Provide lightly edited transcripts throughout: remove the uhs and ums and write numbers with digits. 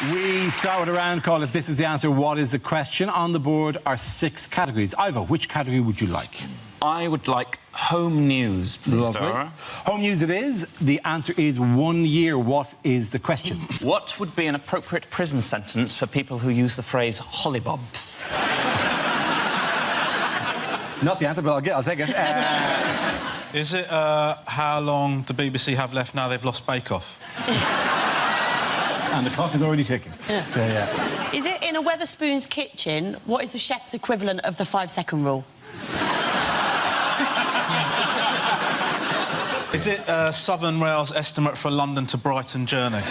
We start with a round called If This Is the Answer, What Is the Question? On the board are 6 categories. Ivo, which category would you like? I would like home news, please, Dara. Home news it is. The answer is 1 year. What is the question? What would be an appropriate prison sentence for people who use the phrase hollybobs? Not the answer, but I'll take it. Is it how long the BBC have left now they've lost Bake Off? And the clock is already ticking. Yeah. Is it in a Wetherspoon's kitchen? What is the chef's equivalent of the 5-second rule? Is it Southern Rail's estimate for a London to Brighton journey?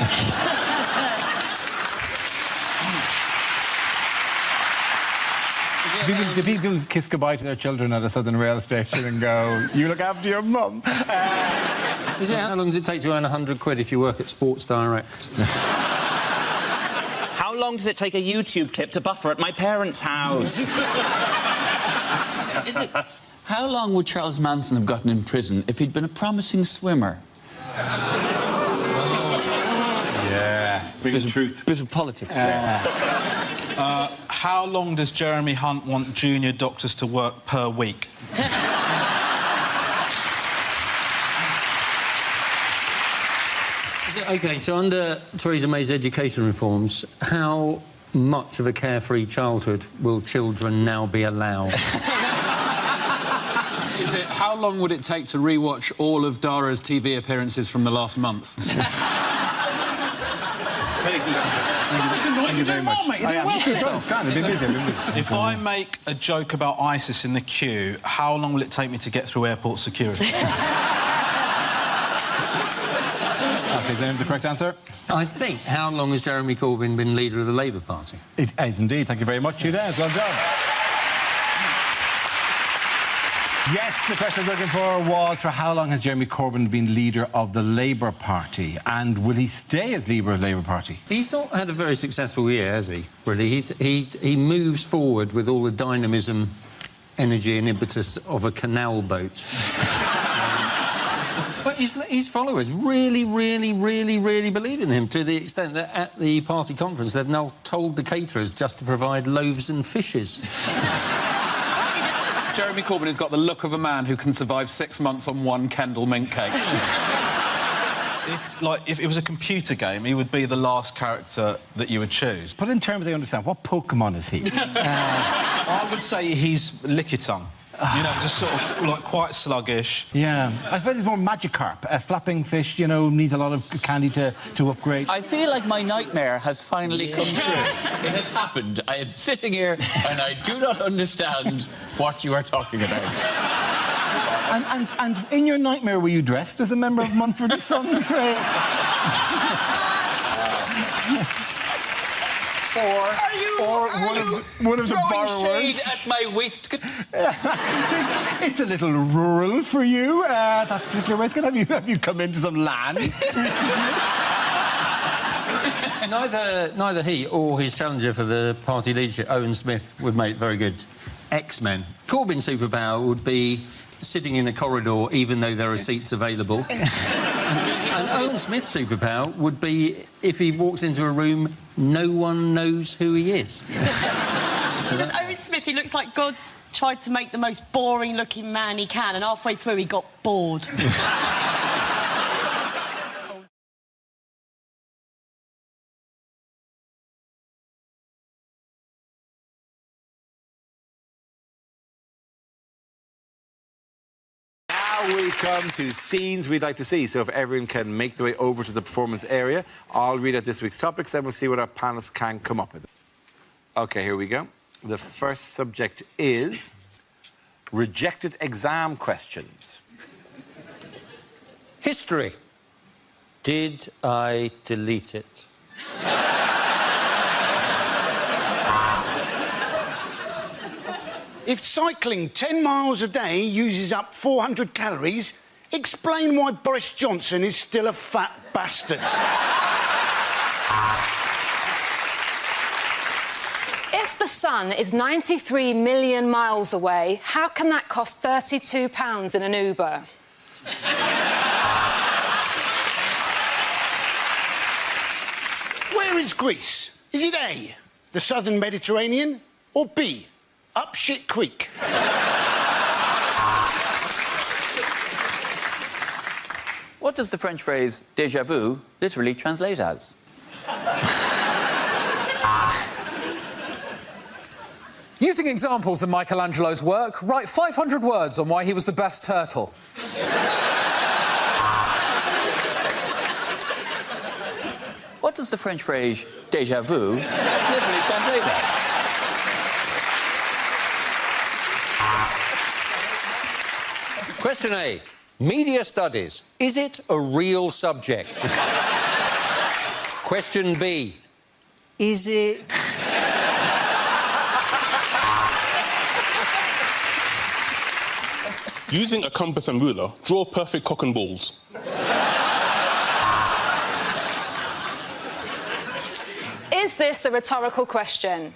Do people kiss goodbye to their children at a Southern Rail station and go, you look after your mum? How long does it take to earn 100 quid if you work at Sports Direct? How long does it take a YouTube clip to buffer at my parents' house? Is it... How long would Charles Manson have gotten in prison if he'd been a promising swimmer? Yeah. Bit of truth. Bit of politics How long does Jeremy Hunt want junior doctors to work per week? OK, so under Theresa May's education reforms, how much of a carefree childhood will children now be allowed? Is it how long would it take to rewatch all of Dara's TV appearances from the last month? Thank you very much. If I make a joke about ISIS in the queue, how long will it take me to get through airport security? OK, is that the correct answer? I think, how long has Jeremy Corbyn been leader of the Labour Party? It is indeed. Thank you very much, Judas. Well done. Yes, the question I was looking for was for how long has Jeremy Corbyn been leader of the Labour Party, and will he stay as leader of the Labour Party? He's not had a very successful year, has he? Really, he moves forward with all the dynamism, energy and impetus of a canal boat. But his followers really believe in him, to the extent that at the party conference they've now told the caterers just to provide loaves and fishes. Jeremy Corbyn has got the look of a man who can survive 6 months on one Kendall mint cake. If it was a computer game, he would be the last character that you would choose. But in terms they understand, what Pokemon is he? I would say he's Lickitung. You know, just sort of, like, quite sluggish. Yeah. I feel he's more Magikarp. A flapping fish, you know, needs a lot of candy to upgrade. I feel like my nightmare has finally come true. It has happened. I am sitting here and I do not understand what you are talking about. And in your nightmare, were you dressed as a member of Mumford & Sons? Or one of the borrowers. Shade at my waistcoat? It's a little rural for you, that particular waistcoat. Have you come into some land? Neither he or his challenger for the party leadership, Owen Smith, would make very good X-Men. Corbyn's superpower would be sitting in a corridor even though there are seats available. And Owen Smith's superpower would be if he walks into a room, no one knows who he is. Because Owen Smith, he looks like God's tried to make the most boring-looking man he can, and halfway through he got bored. We come to scenes we'd like to see. So if everyone can make their way over to the performance area, I'll read out this week's topics, then we'll see what our panelists can come up with. OK, here we go. The first subject is rejected exam questions. History. Did I delete it? If cycling 10 miles a day uses up 400 calories, explain why Boris Johnson is still a fat bastard. If the sun is 93 million miles away, how can that cost £32 in an Uber? Where Where is Greece? Is it A, the southern Mediterranean, or B, up shit creek? What does the French phrase déjà vu literally translate as? Using examples of Michelangelo's work, write 500 words on why he was the best turtle. What does the French phrase déjà vu literally translate as? Question A. Media studies. Is it a real subject? Question B. Is it... Using a compass and ruler, draw perfect cock and balls. Is this a rhetorical question?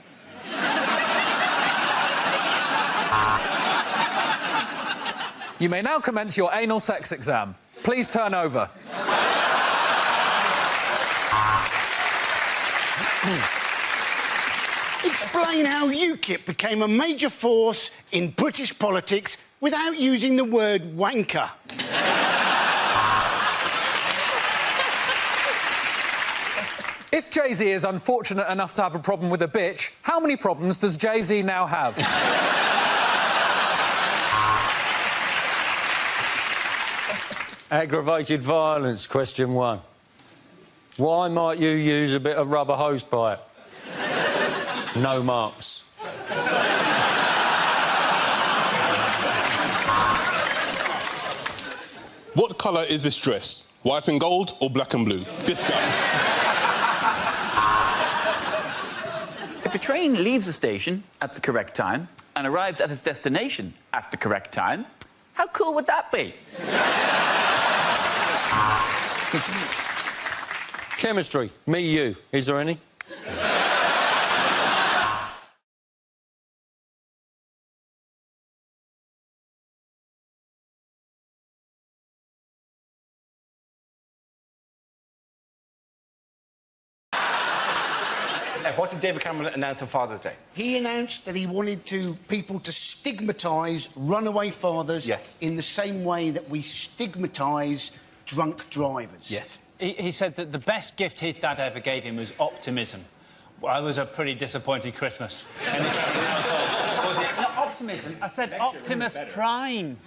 You may now commence your anal sex exam. Please turn over. Explain how UKIP became a major force in British politics without using the word wanker. If Jay-Z is unfortunate enough to have a problem with a bitch, how many problems does Jay-Z now have? Aggravated violence, question 1. Why might you use a bit of rubber hosepipe? No marks. What colour is this dress? White and gold or black and blue? Discuss. If a train leaves the station at the correct time and arrives at its destination at the correct time, how cool would that be? Chemistry. Me, you. Is there any? What did David Cameron announce on Father's Day? He announced that he wanted people to stigmatise runaway fathers in the same way that we stigmatise drunk drivers. Yes. He said that the best gift his dad ever gave him was optimism. Well, I was a pretty disappointing Christmas. In the household. Was it not optimism? I said Optimus Prime.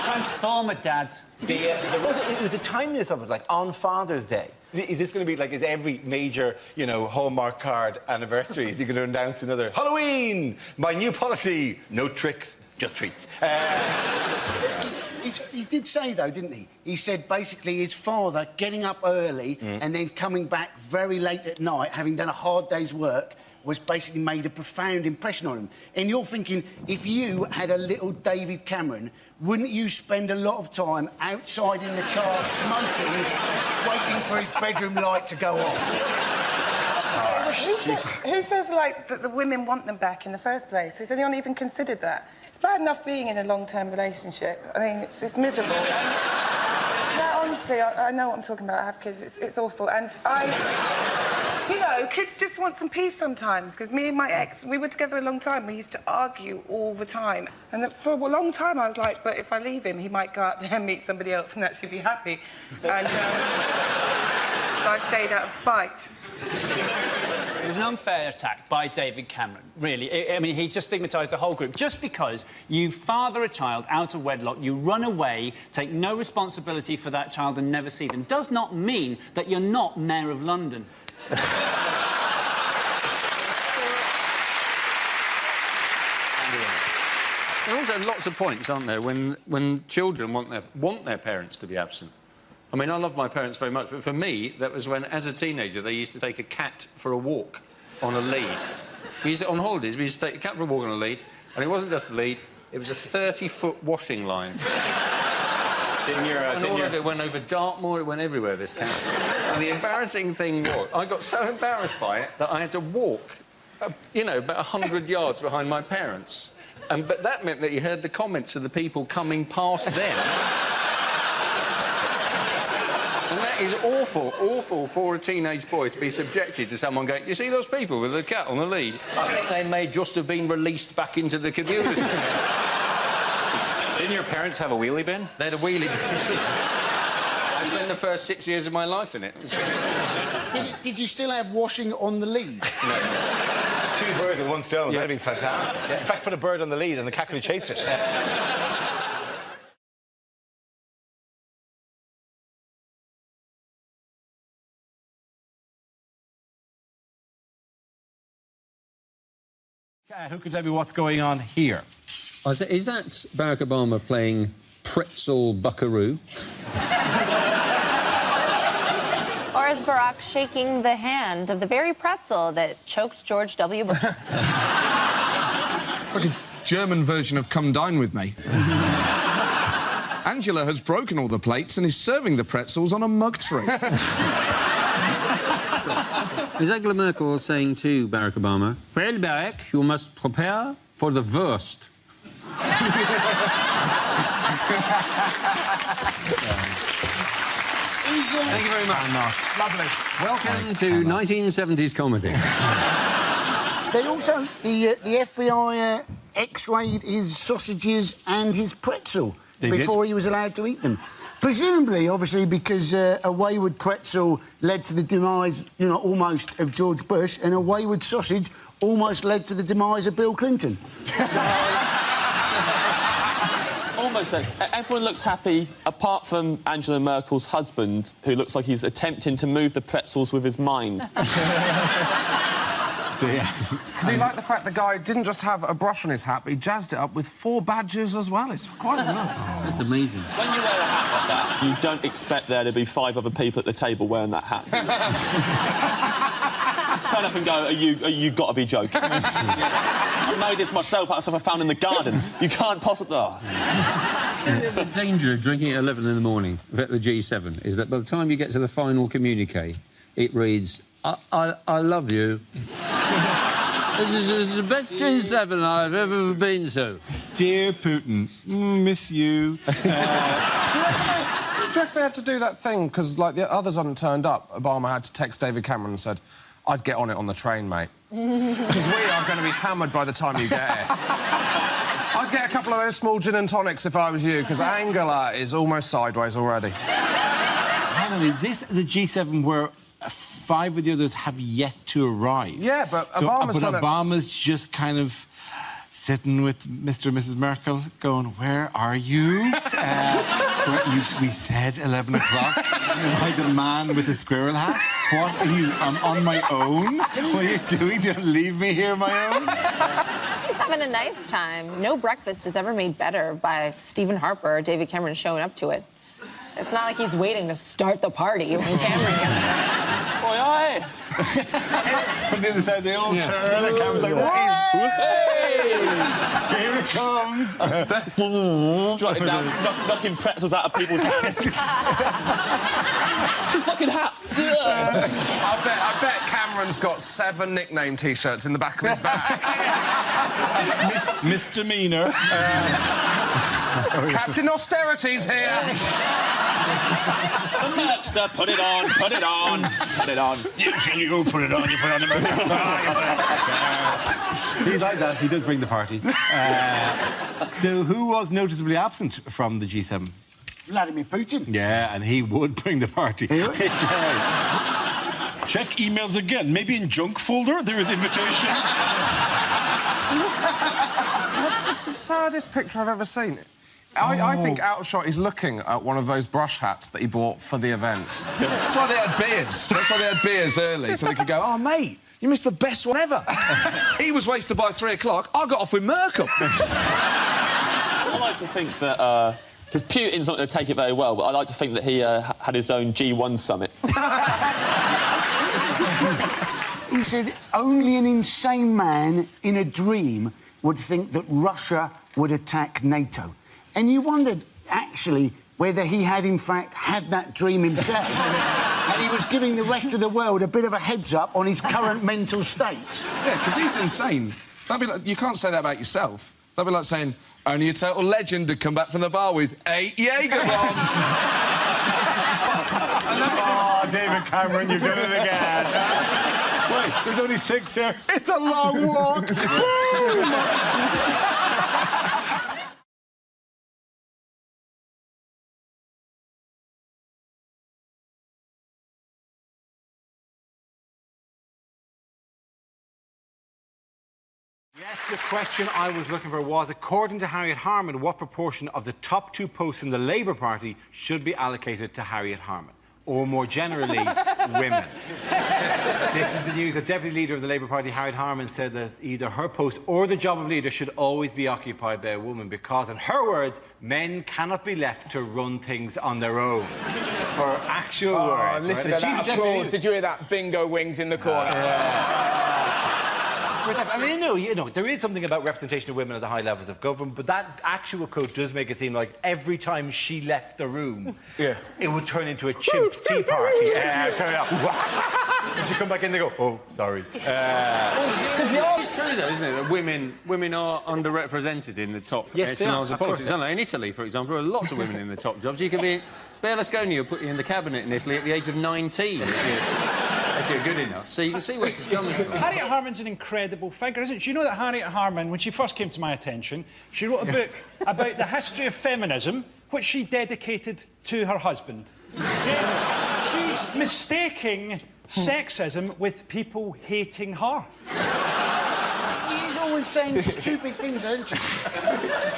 Transformer Dad. It was the timeliness of it, like on Father's Day. Is this going to be like, is every major, you know, Hallmark card anniversary, is he going to announce another Halloween, my new policy, no tricks, just treats? He did say, though, didn't he? He said, basically, his father getting up early and then coming back very late at night, having done a hard day's work, was basically made a profound impression on him. And you're thinking, if you had a little David Cameron, wouldn't you spend a lot of time outside in the car smoking, waiting for his bedroom light to go off? Who says, like, that the women want them back in the first place? Has anyone even considered that? It's bad enough being in a long-term relationship. I mean, it's miserable. Yeah, honestly, I know what I'm talking about. I have kids. It's awful. And you know, kids just want some peace sometimes, because me and my ex, we were together a long time. We used to argue all the time. And for a long time, I was like, but if I leave him, he might go out there and meet somebody else and actually be happy. And so I stayed out of spite. It was an unfair attack by David Cameron, really. I mean, he just stigmatised the whole group. Just because you father a child out of wedlock, you run away, take no responsibility for that child and never see them, does not mean that you're not Mayor of London. There are also lots of points, aren't there, when children want their parents to be absent. I mean, I love my parents very much, but for me, that was when, as a teenager, they used to take a cat for a walk on a lead. On holidays, we used to take a cat for a walk on a lead, and it wasn't just a lead, it was a 30-foot washing line. And all of it went over Dartmoor, it went everywhere, this cat. And the embarrassing thing was, I got so embarrassed by it that I had to walk, you know, about 100 yards behind my parents. But that meant that you heard the comments of the people coming past them. And that is awful, awful for a teenage boy to be subjected to someone going, you see those people with the cat on the lead? I think they may just have been released back into the community. Didn't your parents have a wheelie bin? They had a wheelie bin. I spent the first 6 years of my life in it. Did you still have washing on the lead? No. 2 birds with 1 stone, that'd be fantastic. Yeah. In fact, put a bird on the lead and the cat could chase it. Who can tell me what's going on here? Is that Barack Obama playing pretzel buckaroo? Or is Barack shaking the hand of the very pretzel that choked George W. Bush? It's like a German version of Come Dine With Me. Angela has broken all the plates and is serving the pretzels on a mug tray. Is Angela Merkel saying to Barack Obama, well, Barack, you must prepare for the worst? Thank you very much. Lovely. Welcome to 1970s comedy. They also, the FBI x-rayed his sausages and his pretzel before he was allowed to eat them. Presumably, obviously, because a wayward pretzel led to the demise, you know, almost of George Bush, and a wayward sausage almost led to the demise of Bill Clinton. Almost. Everyone looks happy, apart from Angela Merkel's husband, who looks like he's attempting to move the pretzels with his mind. Because he liked the fact the guy didn't just have a brush on his hat, but he jazzed it up with 4 badges as well. It's quite well. That's amazing. When you wear a hat like that, you don't expect there to be 5 other people at the table wearing that hat. Turn up and go, you got to be joking. I made this myself out of stuff I found in the garden. You can't possibly... Oh. The danger of drinking at 11 in the morning at the G7 is that by the time you get to the final communique, it reads, I love you. This is the best G7 I've ever been to. Dear Putin, miss you. Do you reckon they had to do that thing because, like, the others hadn't turned up? Obama had to text David Cameron and said, I'd get on it on the train, mate. Because we are going to be hammered by the time you get here. I'd get a couple of those small gin and tonics if I was you, because Angela is almost sideways already. Hang on, is this the G7 where 5 of the others have yet to arrive? Yeah, but Obama's done it. Obama's just kind of sitting with Mr. and Mrs. Merkel going, where are you? We said 11 o'clock. You're like the man with the squirrel hat. What are you? I'm on my own? What are you doing? Don't leave me here on my own? He's having a nice time. No breakfast is ever made better by Stephen Harper or David Cameron showing up to it. It's not like he's waiting to start the party when Cameron gets there. Oi, oi! From the other side, they all turn and Cameron's like, what is... Here it comes! Strutting down, knocking pretzels out of people's hands. Just fucking hat. I bet Cameron's got 7 nickname T-shirts in the back of his bag. Misdemeanor. Captain Austerity's here. The merchster, put it on, put it on, put it on. You put it on, you put it on the merchster. He's like that, he does bring the party. So who was noticeably absent from the G7? Vladimir Putin. Yeah, and he would bring the party. Check emails again. Maybe in junk folder there is invitation. What's the saddest picture I've ever seen? I think out of shot he's looking at one of those brush hats that he bought for the event. That's why they had beers. That's why they had beers early, so they could go, oh, mate, you missed the best one ever. He was wasted by 3 o'clock. I got off with Merkel. I like to think that... Because Putin's not going to take it very well, but I like to think that he had his own G1 summit. He said only an insane man in a dream would think that Russia would attack NATO. And you wondered, actually, whether he had, in fact, had that dream himself. And he was giving the rest of the world a bit of a heads-up on his current mental state. Yeah, because he's insane. That'd be like, you can't say that about yourself. That'd be like saying, only a total legend to come back from the bar with 8 Jaeger bombs. Oh, David Cameron, you've done it again. Wait, there's only 6 here. It's a long walk. Yes, the question I was looking for was, according to Harriet Harman, what proportion of the top 2 posts in the Labour Party should be allocated to Harriet Harman? Or more generally, women. This is the news. The Deputy Leader of the Labour Party, Harriet Harman, said that either her post or the job of leader should always be occupied by a woman because, in her words, men cannot be left to run things on their own. Her actual words. Listen to that applause. Did you hear that? Bingo wings in the corner. I mean, you know, there is something about representation of women at the high levels of government, but that actual quote does make it seem like every time she left the room, it would turn into a chimp's tea party. And she'd come back in, they go, oh, sorry. It's true, though, isn't it, that women are underrepresented in the top echelons of politics. I know, in Italy, for example, there are lots of women in the top jobs. You can be... Berlusconi will put you in the cabinet in Italy at the age of 19. If you're good enough. So you can see where it's coming from. Harriet Harman's an incredible figure, isn't she? You know that Harriet Harman, when she first came to my attention, she wrote a book about the history of feminism, which she dedicated to her husband. She's mistaking sexism with people hating her. She's always saying stupid things, isn't she?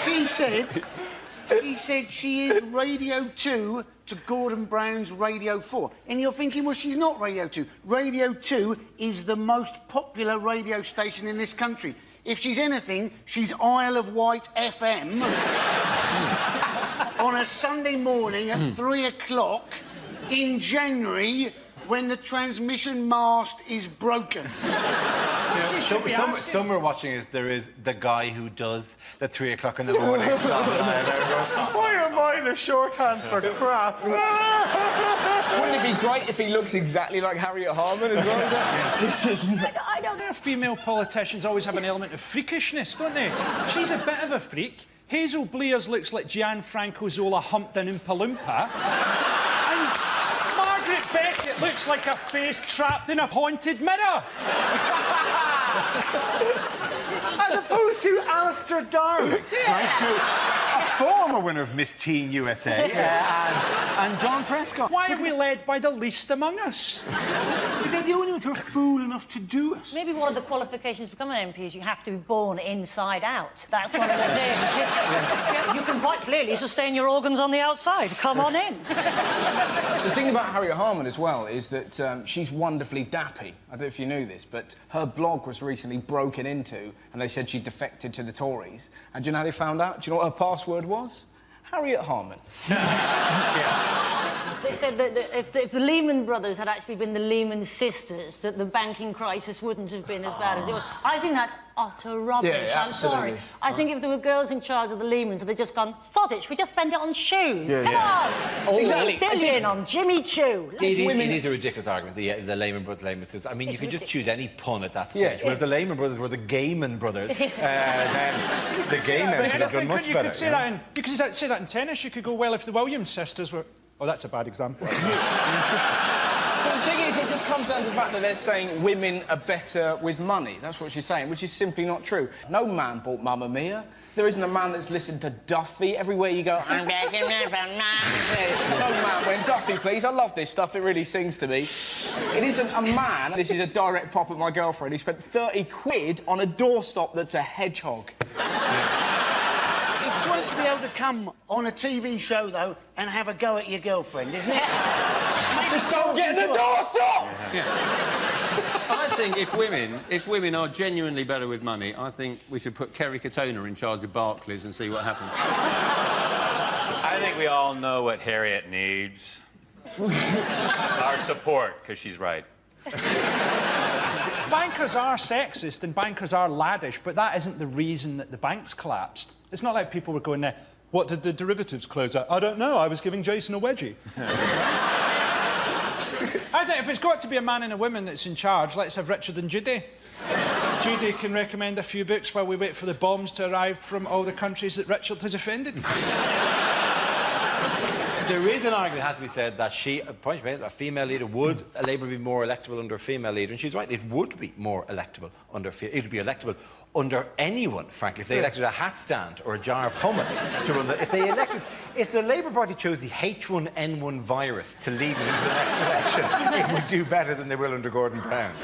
She said she is Radio 2 to Gordon Brown's Radio 4. And you're thinking, well, she's not Radio 2. Radio 2 is the most popular radio station in this country. If she's anything, she's Isle of Wight FM on a Sunday morning at 3 o'clock in January when the transmission mast is broken. Some are watching is there is the guy who does the 3 o'clock in the morning slot. Why am I the shorthand for crap? Wouldn't it be great if he looks exactly like Harriet Harman as well? I know their female politicians always have an element of freakishness, don't they? She's a bit of a freak. Hazel Blears looks like Gianfranco Zola humped an Oompa Loompa. And Margaret Beckett looks like a face trapped in a haunted mirror. As opposed to Alistair Darling, a former winner of Miss Teen USA, and John Prescott. Why are we led by the least among us? They're the only ones who are fool enough to do it. Maybe one of the qualifications to become an MP is you have to be born inside out. That's one of the things. You can quite clearly sustain your organs on the outside. Come on in. The thing about Harriet Harman as well is that she's wonderfully dappy. I don't know if you knew this, but her blog was recently broken into and they said she defected to the Tories. And do you know how they found out? Do you know what her password was? Harriet Harman. They said that if the Lehman Brothers had actually been the Lehman sisters, that the banking crisis wouldn't have been as bad as it was. I think that's utter rubbish. Yeah, I'm sorry. I think if there were girls in charge of the Lehmans, they'd just gone, sod it, should we just spend it on shoes? Come on! Exactly. $1 billion on Jimmy Choo. It is a ridiculous argument, the Lehman Brothers, Lehman sisters. I mean, you could just choose any pun at that stage. But if the Lehman Brothers were the Gaiman Brothers, then the gay men should have done much better. You could say that in tennis. You could go, well, if the Williams sisters were... Oh, that's a bad example. But the thing is, it just comes down to the fact that they're saying women are better with money. That's what she's saying, which is simply not true. No man bought Mamma Mia. There isn't a man that's listened to Duffy. Everywhere you go, I'm back in my No man went, Duffy, please. I love this stuff. It really sings to me. It isn't a man. This is a direct pop at my girlfriend. He spent 30 quid on a doorstop that's a hedgehog. It's great to be able to come on a TV show, though, and have a go at your girlfriend, isn't it? Just don't get in the doorstop! I think if women are genuinely better with money, I think we should put Kerry Katona in charge of Barclays and see what happens. I think we all know what Harriet needs. Our support, because she's right. Bankers are sexist and bankers are laddish, but that isn't the reason that the banks collapsed. It's not like people were going there, what did the derivatives close at? I don't know, I was giving Jason a wedgie. I think if it's got to be a man and a woman that's in charge, let's have Richard and Judy. Judy can recommend a few books while we wait for the bombs to arrive from all the countries that Richard has offended. There is an argument, it has to be said, that a female leader would Labour be more electable under a female leader, and she's right. It would be more electable under. It would be electable under anyone, frankly. If they elected a hat stand or a jar of hummus to run if the Labour Party chose the H1N1 virus to lead it into the next election, it would do better than they will under Gordon Brown.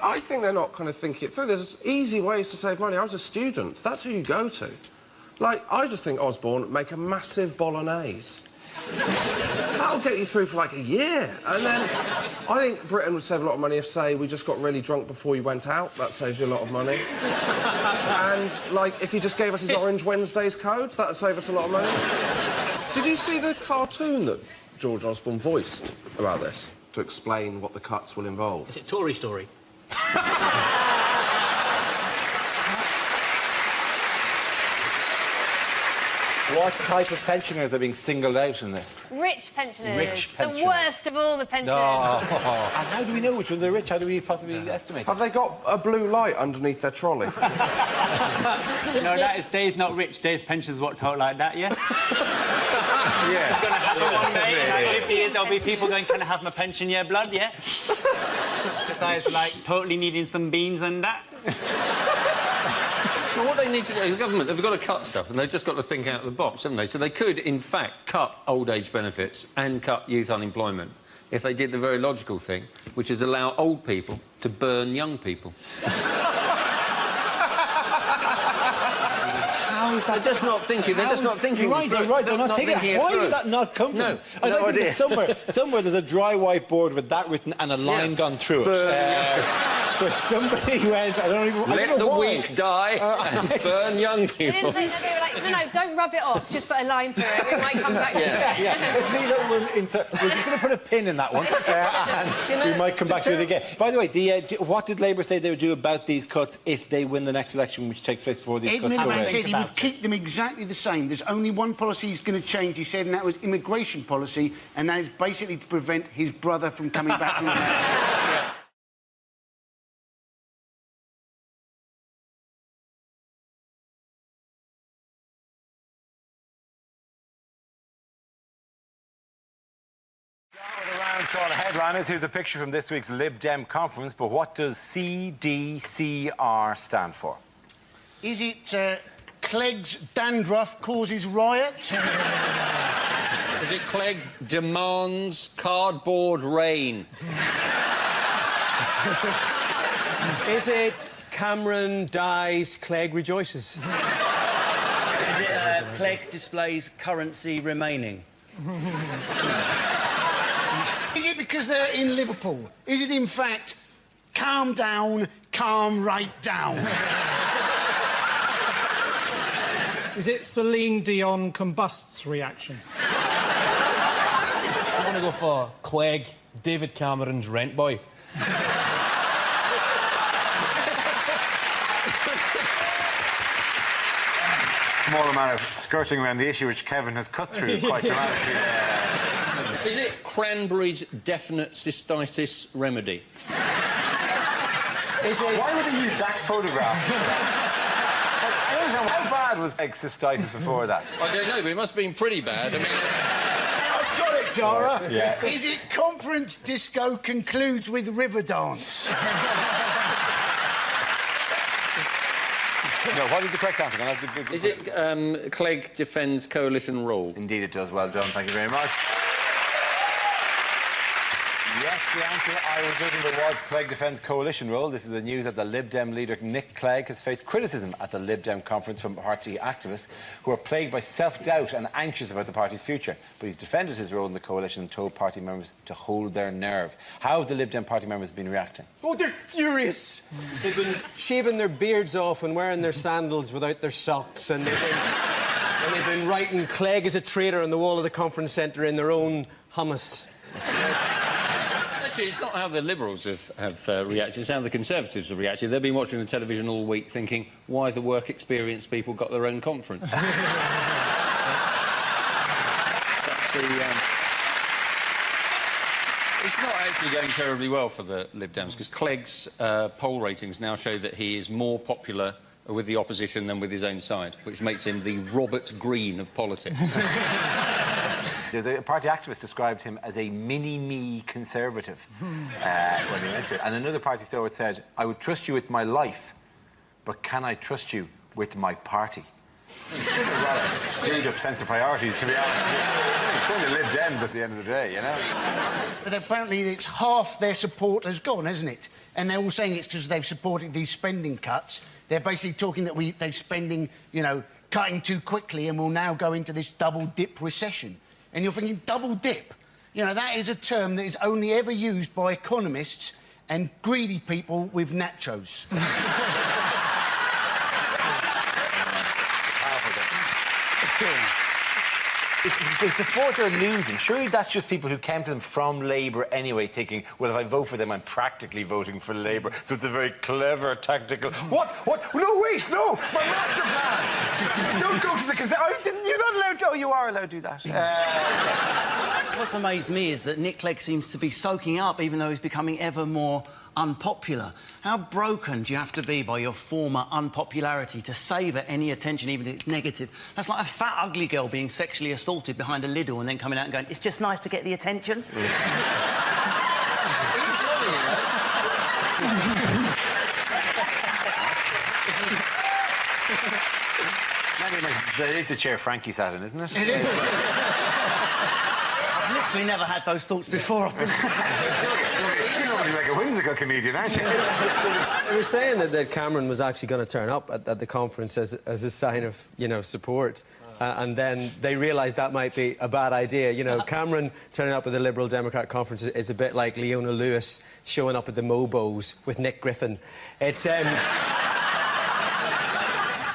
I think they're not kind of thinking it through. There's easy ways to save money. I was a student. That's who you go to. Like, I just think Osborne make a massive bolognese. That'll get you through for, like, a year. And then I think Britain would save a lot of money if, say, we just got really drunk before you went out. That saves you a lot of money. And, like, if he just gave us his Orange Wednesdays code, that would save us a lot of money. Did you see the cartoon that George Osborne voiced about this to explain what the cuts will involve? Is it Tory Story? What type of pensioners are being singled out in this? Rich pensioners. Rich pensioners. The worst of all the pensioners. Oh. And how do we know which ones are rich? How do we possibly estimate? Have they got a blue light underneath their trolley? No, Dave's not rich. Dave's pensions what talk like that, yeah? Yeah. It's going to happen one day. In like 50 years, there'll be people going, can I have my pension, yeah, blood, yeah? Besides, like, totally needing some beans and that. So what they need to do, the government, they've got to cut stuff, and they've just got to think out of the box, haven't they? So they could, in fact, cut old age benefits and cut youth unemployment if they did the very logical thing, which is allow old people to burn young people. How is that? They're just not thinking. They're just not thinking. You're right. They're right. They're not thinking. Why did that not come from them? I don't think there's somewhere there's a dry whiteboard with that written and a line gone through it. Where somebody went, I don't know Let the weak die and burn young people. They were like, no, don't rub it off. Just put a line through it. We might come back to it. Let's leave it. We're just going to put a pin in that one, and we might come back to it again. By the way, what did Labour say they would do about these cuts if they win the next election, which takes place before these cuts go away? Edmund said he would keep them exactly the same. There's only one policy he's going to change, he said, and that was immigration policy, and that is basically to prevent his brother from coming back from America. Call headliners. Here's a picture from this week's Lib Dem conference, but what does CDCR stand for? Is it Clegg's dandruff causes riot? Is it Clegg demands cardboard rain? Is it Cameron dies, Clegg rejoices? Is it Clegg displays currency remaining? Is it because they're in Liverpool? Is it, in fact, calm down, calm right down? Is it Celine Dion combusts reaction? I want to go for Clegg, David Cameron's rent boy. Small amount of skirting around the issue, which Kevin has cut through quite dramatically. Is it Cranberry's definite cystitis remedy? Is it... Why would they use that photograph? I don't understand. How bad was cystitis before that? I don't know, but it must have been pretty bad. I mean... I've got it, Dara. Yeah. Is it conference disco concludes with river dance? No, what is the correct answer? Is it Clegg defends coalition rule? Indeed it does. Well done. Thank you very much. Yes, the answer I was looking for was Clegg defends coalition role. This is the news that the Lib Dem leader Nick Clegg has faced criticism at the Lib Dem conference from party activists who are plagued by self-doubt and anxious about the party's future. But he's defended his role in the coalition and told party members to hold their nerve. How have the Lib Dem party members been reacting? Oh, they're furious. They've been shaving their beards off and wearing their sandals without their socks, and they've been writing Clegg is a traitor on the wall of the conference centre in their own hummus. Actually, it's not how the Liberals have reacted, it's how the Conservatives have reacted. They've been watching the television all week thinking, why the work experience people got their own conference? That's the... actually going terribly well for the Lib Dems, because Clegg's poll ratings now show that he is more popular with the opposition than with his own side, which makes him the Robert Greene of politics. There's a party activist described him as a mini-me conservative when he went to it. And another party stalwart said, I would trust you with my life, but can I trust you with my party? It's a rather screwed-up sense of priorities, to be honest with you. It's only the Lib Dems at the end of the day, you know? But apparently it's half their support has gone, hasn't it? And they're all saying it's because they've supported these spending cuts. They're basically talking that they're spending, you know, cutting too quickly and will now go into this double-dip recession. And you're thinking, double dip? You know, that is a term that is only ever used by economists and greedy people with nachos. If the support are losing, surely that's just people who came to them from Labour anyway, thinking, well, if I vote for them, I'm practically voting for Labour. So it's a very clever, tactical... What? No, wait, no! My master plan! Don't go to the... You're not allowed to... Oh, you are allowed to do that. What's amazed me is that Nick Clegg seems to be soaking up, even though he's becoming ever more unpopular. How broken do you have to be by your former unpopularity to savour any attention, even if it's negative? That's like a fat, ugly girl being sexually assaulted behind a Lidl and then coming out and going, it's just nice to get the attention. That is the chair Frankie sat in, isn't it? It is. I've literally never had those thoughts before. I've been... You're normally like a whimsical comedian, aren't you? They were saying that Cameron was actually going to turn up at the conference as a sign of, you know, support. And then they realised that might be a bad idea. You know, Cameron turning up at the Liberal Democrat conference is a bit like Leona Lewis showing up at the Mobos with Nick Griffin. It's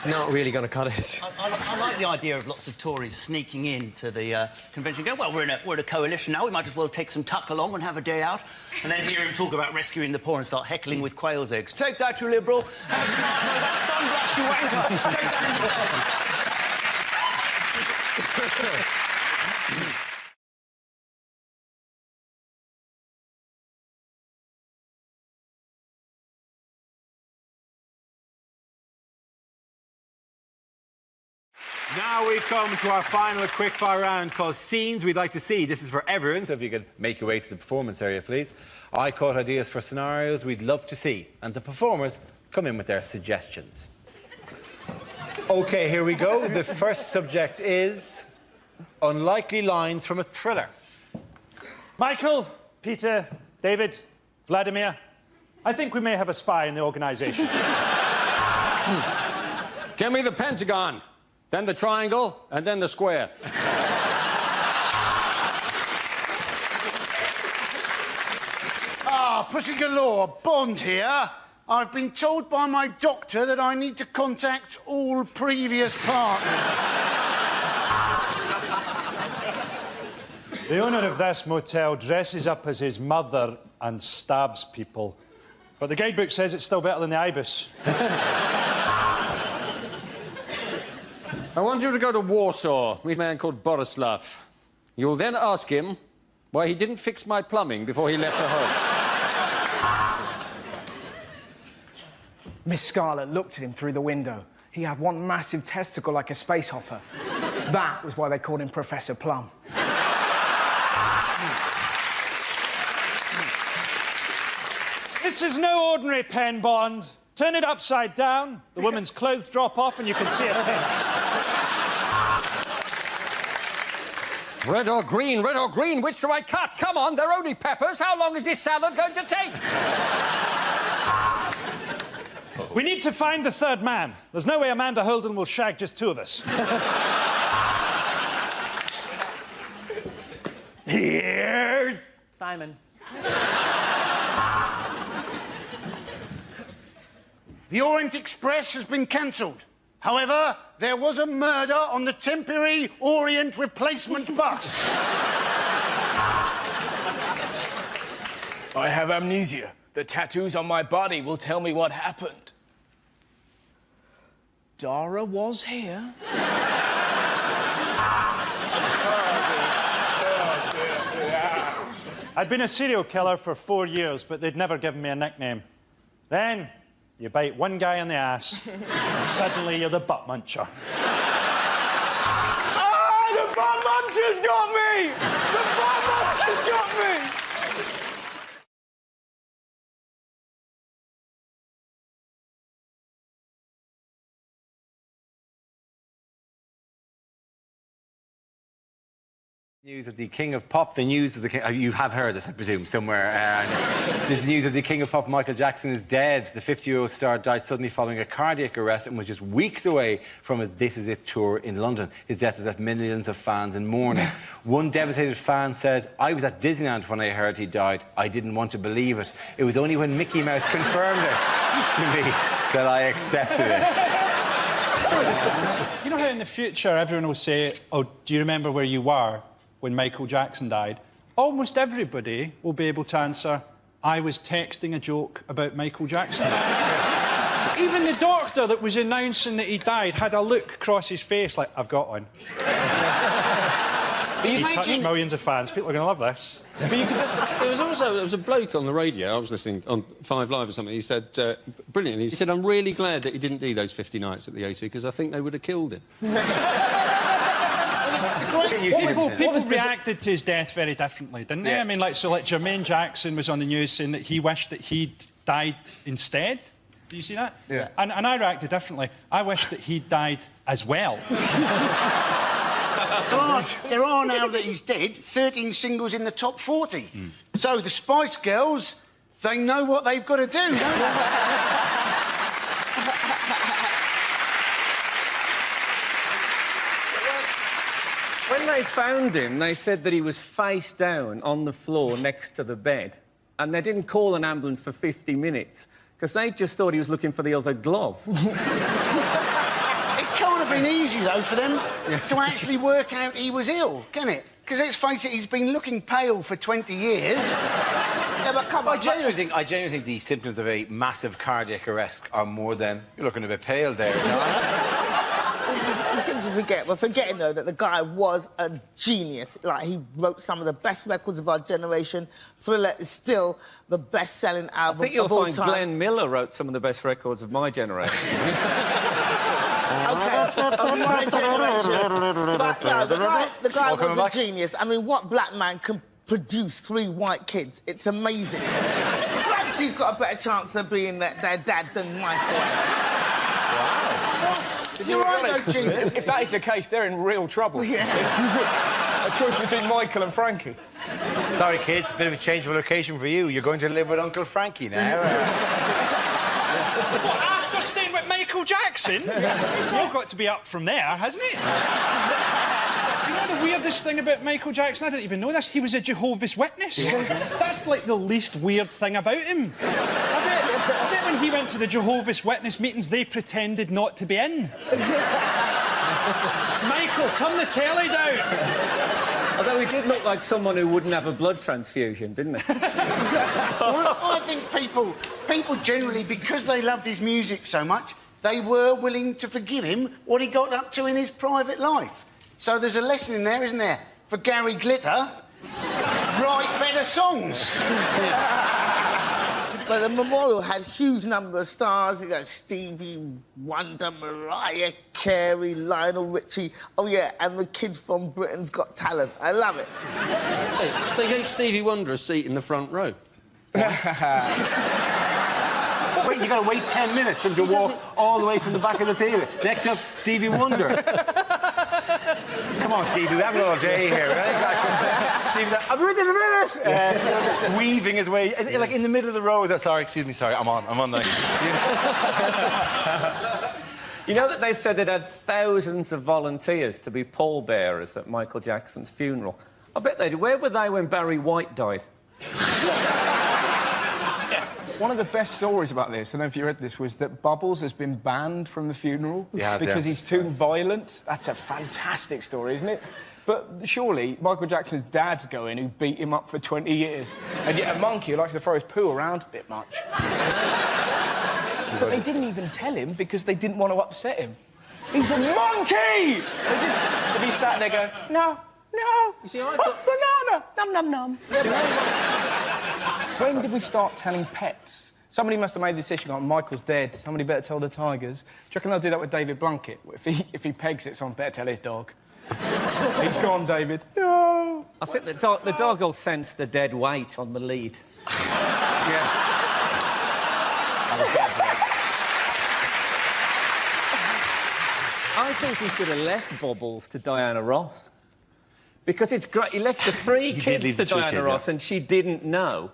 not really going to cut it. I like the idea of lots of Tories sneaking into the convention and go, well, we're in a coalition now, we might as well take some tuck along and have a day out. And then hear him talk about rescuing the poor and start heckling with quail's eggs. Take that, you Liberal. Have a tomato, that sunglass, you wanker. Take that instead. Now we come to our final quickfire round called Scenes We'd Like to See. This is for everyone, so if you could make your way to the performance area, please. I caught ideas for scenarios we'd love to see, and the performers come in with their suggestions. OK, here we go. The first subject is unlikely lines from a thriller. Michael, Peter, David, Vladimir, I think we may have a spy in the organisation. Give me the Pentagon. Then the triangle, and then the square. Ah, Pussy Galore, Bond here. I've been told by my doctor that I need to contact all previous partners. The owner of this motel dresses up as his mother and stabs people. But the guidebook says it's still better than the Ibis. I want you to go to Warsaw, meet a man called Borislav. You'll then ask him why he didn't fix my plumbing before he left for home. Miss Scarlett looked at him through the window. He had one massive testicle like a space hopper. That was why they called him Professor Plum. This is no ordinary pen, Bond. Turn it upside down, the woman's clothes drop off and you can see a pinch. Red or green, which do I cut? Come on, they're only peppers. How long is this salad going to take? We need to find the third man. There's no way Amanda Holden will shag just two of us. Here's Simon. The Orient Express has been cancelled. However, there was a murder on the temporary Orient replacement bus. I have amnesia. The tattoos on my body will tell me what happened. Dara was here. I'd been a serial killer for 4 years, but they'd never given me a nickname. Then, you bite one guy in the ass, and suddenly you're the butt muncher. Ah, the butt muncher's got me! The butt muncher's got me! News of the King of Pop, the news of the King... you have heard this, I presume, somewhere. This is the news of the King of Pop, Michael Jackson, is dead. The 50-year-old star died suddenly following a cardiac arrest and was just weeks away from his This Is It tour in London. His death has left millions of fans in mourning. One devastated fan said, "I was at Disneyland when I heard he died. I didn't want to believe it. It was only when Mickey Mouse confirmed it to me that I accepted it." You know how in the future everyone will say, "Oh, do you remember where you were when Michael Jackson died?" Almost everybody will be able to answer, "I was texting a joke about Michael Jackson." Even the doctor that was announcing that he died had a look across his face like, "I've got one." He touched millions of fans. People are going to love this. But you could just, there was a bloke on the radio, I was listening on 5 Live or something, he said, brilliantly, he said, "I'm really glad that he didn't do those 50 nights at the O2 because I think they would have killed him." People reacted to his death very differently, didn't they? I mean, like Jermaine Jackson was on the news saying that he wished that he'd died instead. Do you see that? Yeah. And I reacted differently. I wished that he'd died as well. There are, now that he's dead, 13 singles in the top 40. So the Spice Girls, they know what they've got to do, don't they? When they found him, they said that he was face down on the floor next to the bed, and they didn't call an ambulance for 50 minutes because they just thought he was looking for the other glove. It can't have been easy, though, for them to actually work out he was ill, can it? Because let's face it, he's been looking pale for 20 years. Yeah, but come on. I genuinely think the symptoms of a massive cardiac arrest are more than... You're looking a bit pale there, We seem to forget. We're forgetting, though, that the guy was a genius. Like, he wrote some of the best records of our generation. Thriller is still the best-selling album of all time. I think you'll find Glenn Miller wrote some of the best records of my generation. OK, of my generation. But, no, the guy was a genius. I mean, what black man can produce 3 white kids? It's amazing. Frankie's got a better chance of being their dad than Michael. You're right, though, Jim. If that is the case, they're in real trouble. Yeah. A choice between Michael and Frankie. Sorry, kids, a bit of a change of location for you. You're going to live with Uncle Frankie now. What, after staying with Michael Jackson? It's all got to be up from there, hasn't it? You know the weirdest thing about Michael Jackson? I didn't even know this. He was a Jehovah's Witness. That's like the least weird thing about him. I bet when he went to the Jehovah's Witness meetings, they pretended not to be in. Michael, turn the telly down. Although he did look like someone who wouldn't have a blood transfusion, didn't he? I think people generally, because they loved his music so much, they were willing to forgive him what he got up to in his private life. So there's a lesson in there, isn't there? For Gary Glitter, write better songs. But the memorial had a huge number of stars. You know, Stevie Wonder, Mariah Carey, Lionel Richie. Oh, yeah, and the kid from Britain's Got Talent. I love it. They gave Stevie Wonder a seat in the front row. Wait, you got to wait 10 minutes for him to walk all the way from the back of the theatre. Next up, Stevie Wonder. Come on, Stevie, we haven't all day here, right? Stevie's like, "I'll be with you in a minute." Weaving his way, like in the middle of the row. Sorry, excuse me, sorry, I'm on now. You know that they said they'd had thousands of volunteers to be pallbearers at Michael Jackson's funeral. I bet they did. Where were they when Barry White died? One of the best stories about this, I don't know if you read this, was that Bubbles has been banned from the funeral because he's too violent. That's a fantastic story, isn't it? But surely Michael Jackson's dad's going, who beat him up for 20 years, and yet a monkey who likes to throw his poo around a bit much. But they didn't even tell him because they didn't want to upset him. He's a monkey! As if he sat there going, no. You see, banana, num, num, num. When did we start telling pets? Somebody must have made the decision, like, Michael's dead, somebody better tell the tigers. Do you reckon they'll do that with David Blunkett? If he pegs it, someone better tell his dog. He's gone, David. No! I think the dog will sense the dead weight on the lead. Yeah. I think he should have left Bubbles to Diana Ross. Because it's great. He left the three kids to Diana Ross and she didn't know.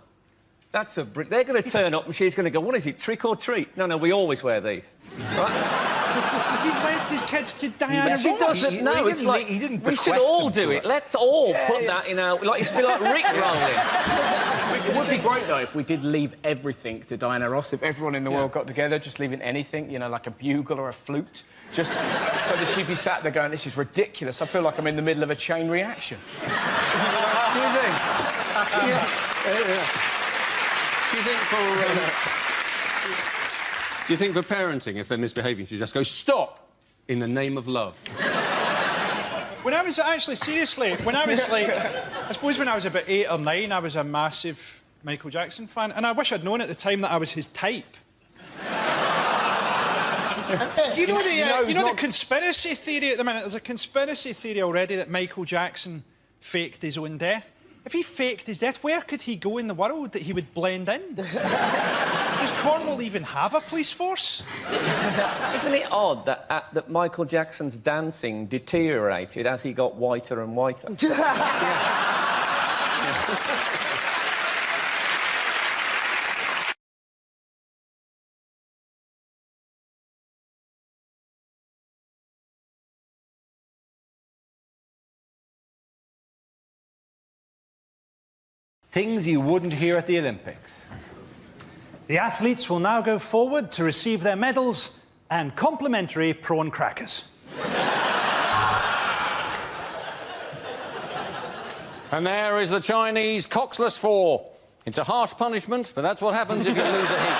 That's a... They're going to turn up and she's going to go, what is it, trick or treat? No, we always wear these. Right? He's left his kids to Diana Ross. She doesn't know. It's like, we should all do it. Let's all put that in our... Like, it's be like Rick rolling. It would be great, though, if we did leave everything to Diana Ross. If everyone in the world got together, just leaving anything, you know, like a bugle or a flute, just so that she'd be sat there going, this is ridiculous. I feel like I'm in the middle of a chain reaction. Do you think? Do you think for parenting, if they're misbehaving, you just go, stop, in the name of love? When I was actually, seriously, when I was like, I suppose when I was about 8 or 9, I was a massive Michael Jackson fan, and I wish I'd known at the time that I was his type. You know the conspiracy theory at the minute? There's a conspiracy theory already that Michael Jackson faked his own death. If he faked his death, where could he go in the world that he would blend in? Does Cornwall even have a police force? Isn't it odd that Michael Jackson's dancing deteriorated as he got whiter and whiter? Things you wouldn't hear at the Olympics. The athletes will now go forward to receive their medals and complimentary prawn crackers. And there is the Chinese coxless 4. It's a harsh punishment, but that's what happens if you lose a heat.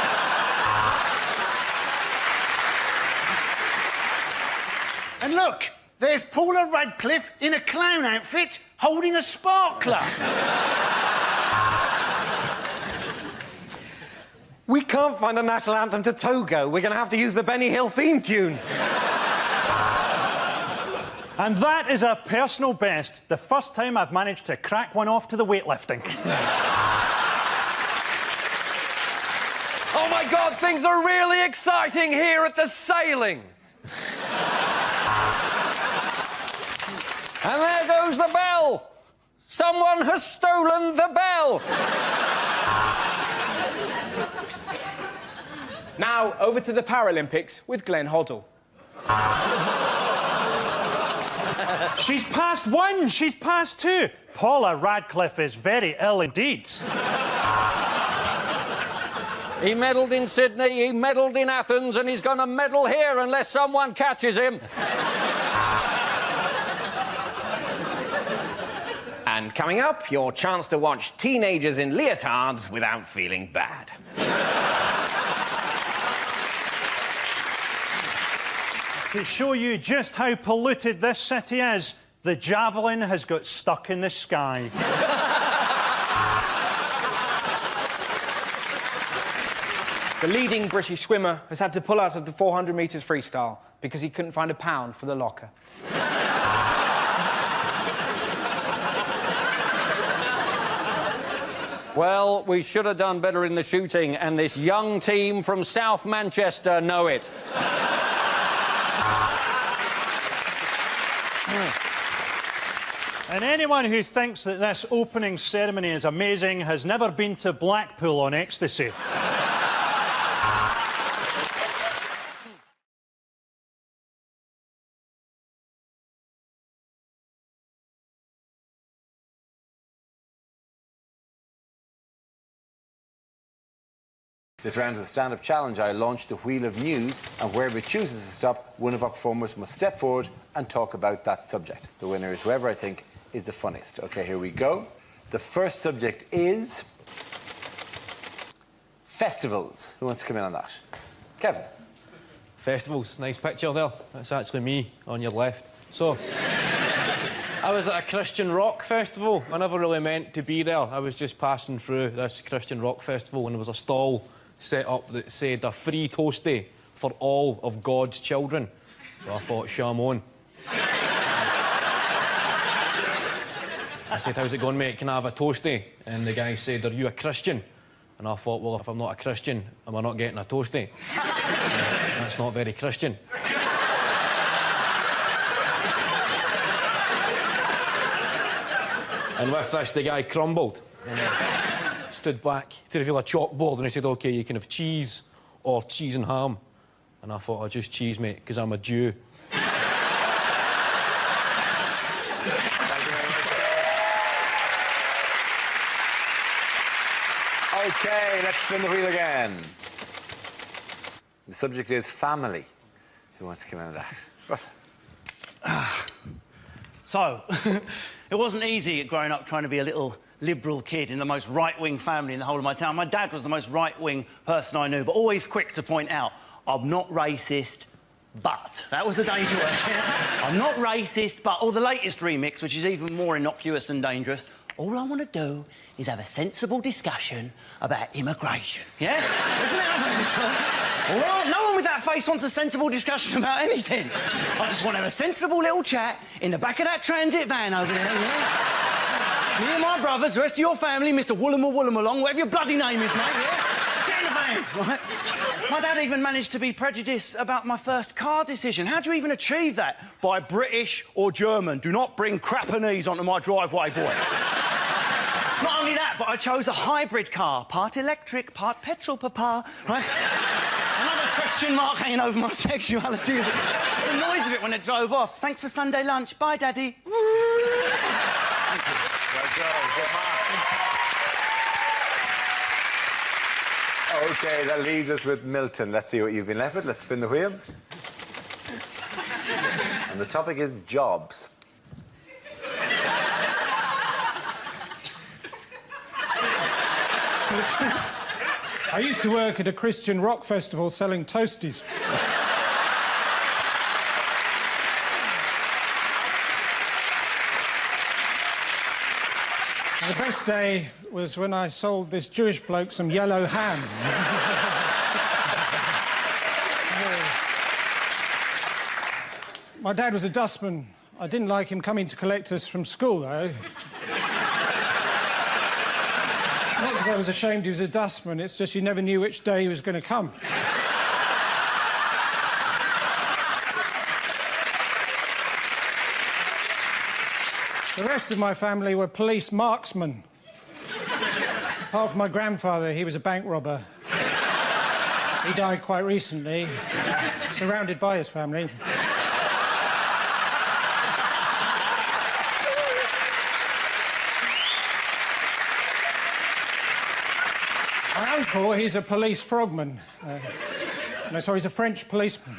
And look, there's Paula Radcliffe in a clown outfit holding a sparkler. We can't find a national anthem to Togo. We're going to have to use the Benny Hill theme tune. And that is a personal best. The first time I've managed to crack one off to the weightlifting. Oh, my God, things are really exciting here at the sailing. And there goes the bell. Someone has stolen the bell. Now, over to the Paralympics with Glenn Hoddle. She's past 1, she's past 2. Paula Radcliffe is very ill indeed. He medalled in Sydney, he medalled in Athens, and he's going to medal here unless someone catches him. And coming up, your chance to watch teenagers in leotards without feeling bad. To show you just how polluted this city is, the javelin has got stuck in the sky. The leading British swimmer has had to pull out of the 400 metres freestyle because he couldn't find £1 for the locker. Well, we should have done better in the shooting, and this young team from South Manchester know it. And anyone who thinks that this opening ceremony is amazing has never been to Blackpool on ecstasy. This round is a stand-up challenge. I launched the Wheel of News, and wherever it chooses to stop, one of our performers must step forward and talk about that subject. The winner is whoever I think is the funniest. OK, here we go. The first subject is festivals. Who wants to come in on that? Kevin. Festivals. Nice picture there. That's actually me on your left. So, I was at a Christian rock festival. I never really meant to be there. I was just passing through this Christian rock festival and there was a stall set up that said a free toastie for all of God's children. So I thought, shame on. I said, how's it going, mate? Can I have a toastie? And the guy said, are you a Christian? And I thought, well, if I'm not a Christian, am I not getting a toastie? That's not very Christian. And with this, the guy crumbled and stood back to reveal a chalkboard and he said, OK, you can have cheese or cheese and ham. And I thought, oh, just cheese, mate, because I'm a Jew. OK, let's spin the wheel again. The subject is family. Who wants to come out of that? Russell. So, it wasn't easy growing up trying to be a little liberal kid in the most right-wing family in the whole of my town. My dad was the most right-wing person I knew, but always quick to point out, I'm not racist, but... That was the danger word. I'm not racist, but... Or the latest remix, which is even more innocuous and dangerous. All I want to do is have a sensible discussion about immigration. Yeah? Isn't it? Well, no one with that face wants a sensible discussion about anything. I just want to have a sensible little chat in the back of that transit van over there, yeah? Me and my brothers, the rest of your family, Mr. Woolham whatever your bloody name is, mate, yeah? Get in the van, right? My dad even managed to be prejudiced about my first car decision. How do you even achieve that? By British or German. Do not bring Crappanese onto my driveway, boy. Not only that, but I chose a hybrid car. Part electric, part petrol, papa, right? Another question mark hanging over my sexuality. It's the noise of it when it drove off. Thanks for Sunday lunch. Bye, Daddy. Thank you. Well done. Good mark. OK, that leaves us with Milton. Let's see what you've been left with. Let's spin the wheel. And the topic is jobs. I used to work at a Christian rock festival selling toasties. The best day was when I sold this Jewish bloke some yellow ham. My dad was a dustman. I didn't like him coming to collect us from school, though. Not because I was ashamed he was a dustman, it's just you never knew which day he was going to come. The rest of my family were police marksmen. Apart from my grandfather, he was a bank robber. He died quite recently, surrounded by his family. My uncle, he's a police frogman. No, sorry, he's a French policeman.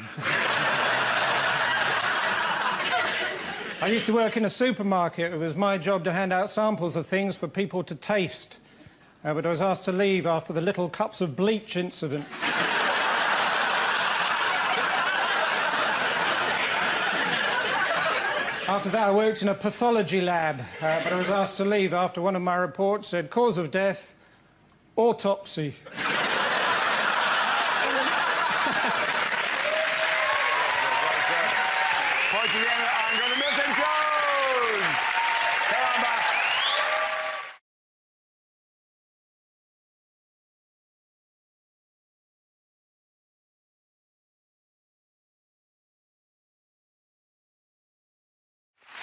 I used to work in a supermarket. It was my job to hand out samples of things for people to taste. But I was asked to leave after the little cups of bleach incident. After that, I worked in a pathology lab, but I was asked to leave after one of my reports said cause of death, autopsy.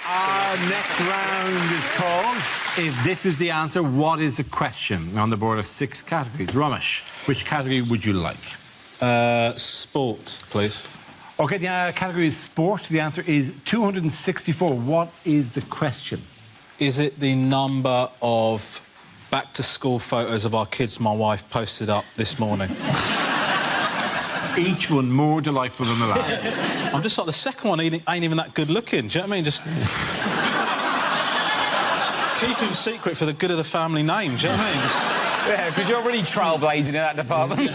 Our next round is called If This Is the Answer, What Is the Question? On the board of 6 categories. Ramesh, which category would you like? Sport, please. OK, the category is sport. The answer is 264. What is the question? Is it the number of back-to-school photos of our kids my wife posted up this morning? Each one more delightful than the last. I'm just like, the second one ain't even that good looking. Do you know what I mean? Just... keep him secret for the good of the family name, do you know what I mean? Yeah, because you're really trailblazing in that department.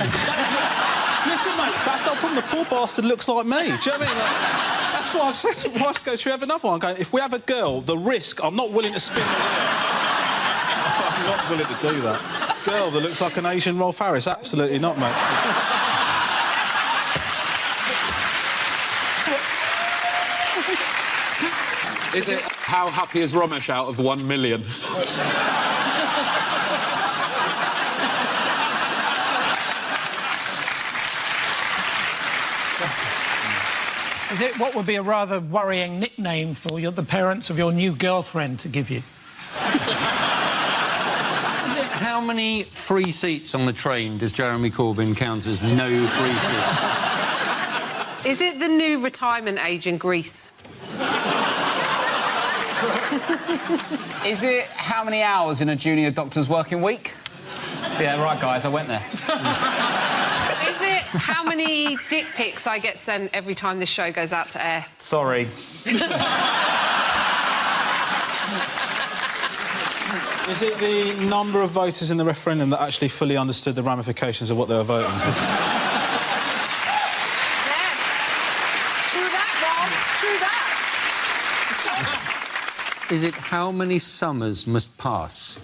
Listen, mate, that's not a problem. The poor bastard looks like me. Do you know what I mean? Like, that's what I've said to my wife. Go, should we have another one? I'm going, if we have a girl, the risk, I'm not willing to spin the wheel. I'm not willing to do that. Girl that looks like an Asian Rolf Harris, absolutely not, mate. Is it how happy is Romesh out of 1 million? Is it what would be a rather worrying nickname for the parents of your new girlfriend to give you? Is it how many free seats on the train does Jeremy Corbyn count as no free seats? Is it the new retirement age in Greece? Is it how many hours in a junior doctor's working week? Yeah, right, guys, I went there. Is it how many dick pics I get sent every time this show goes out to air? Sorry. Is it the number of voters in the referendum that actually fully understood the ramifications of what they were voting for? Yes. True that, Rob. True that. Is it how many summers must pass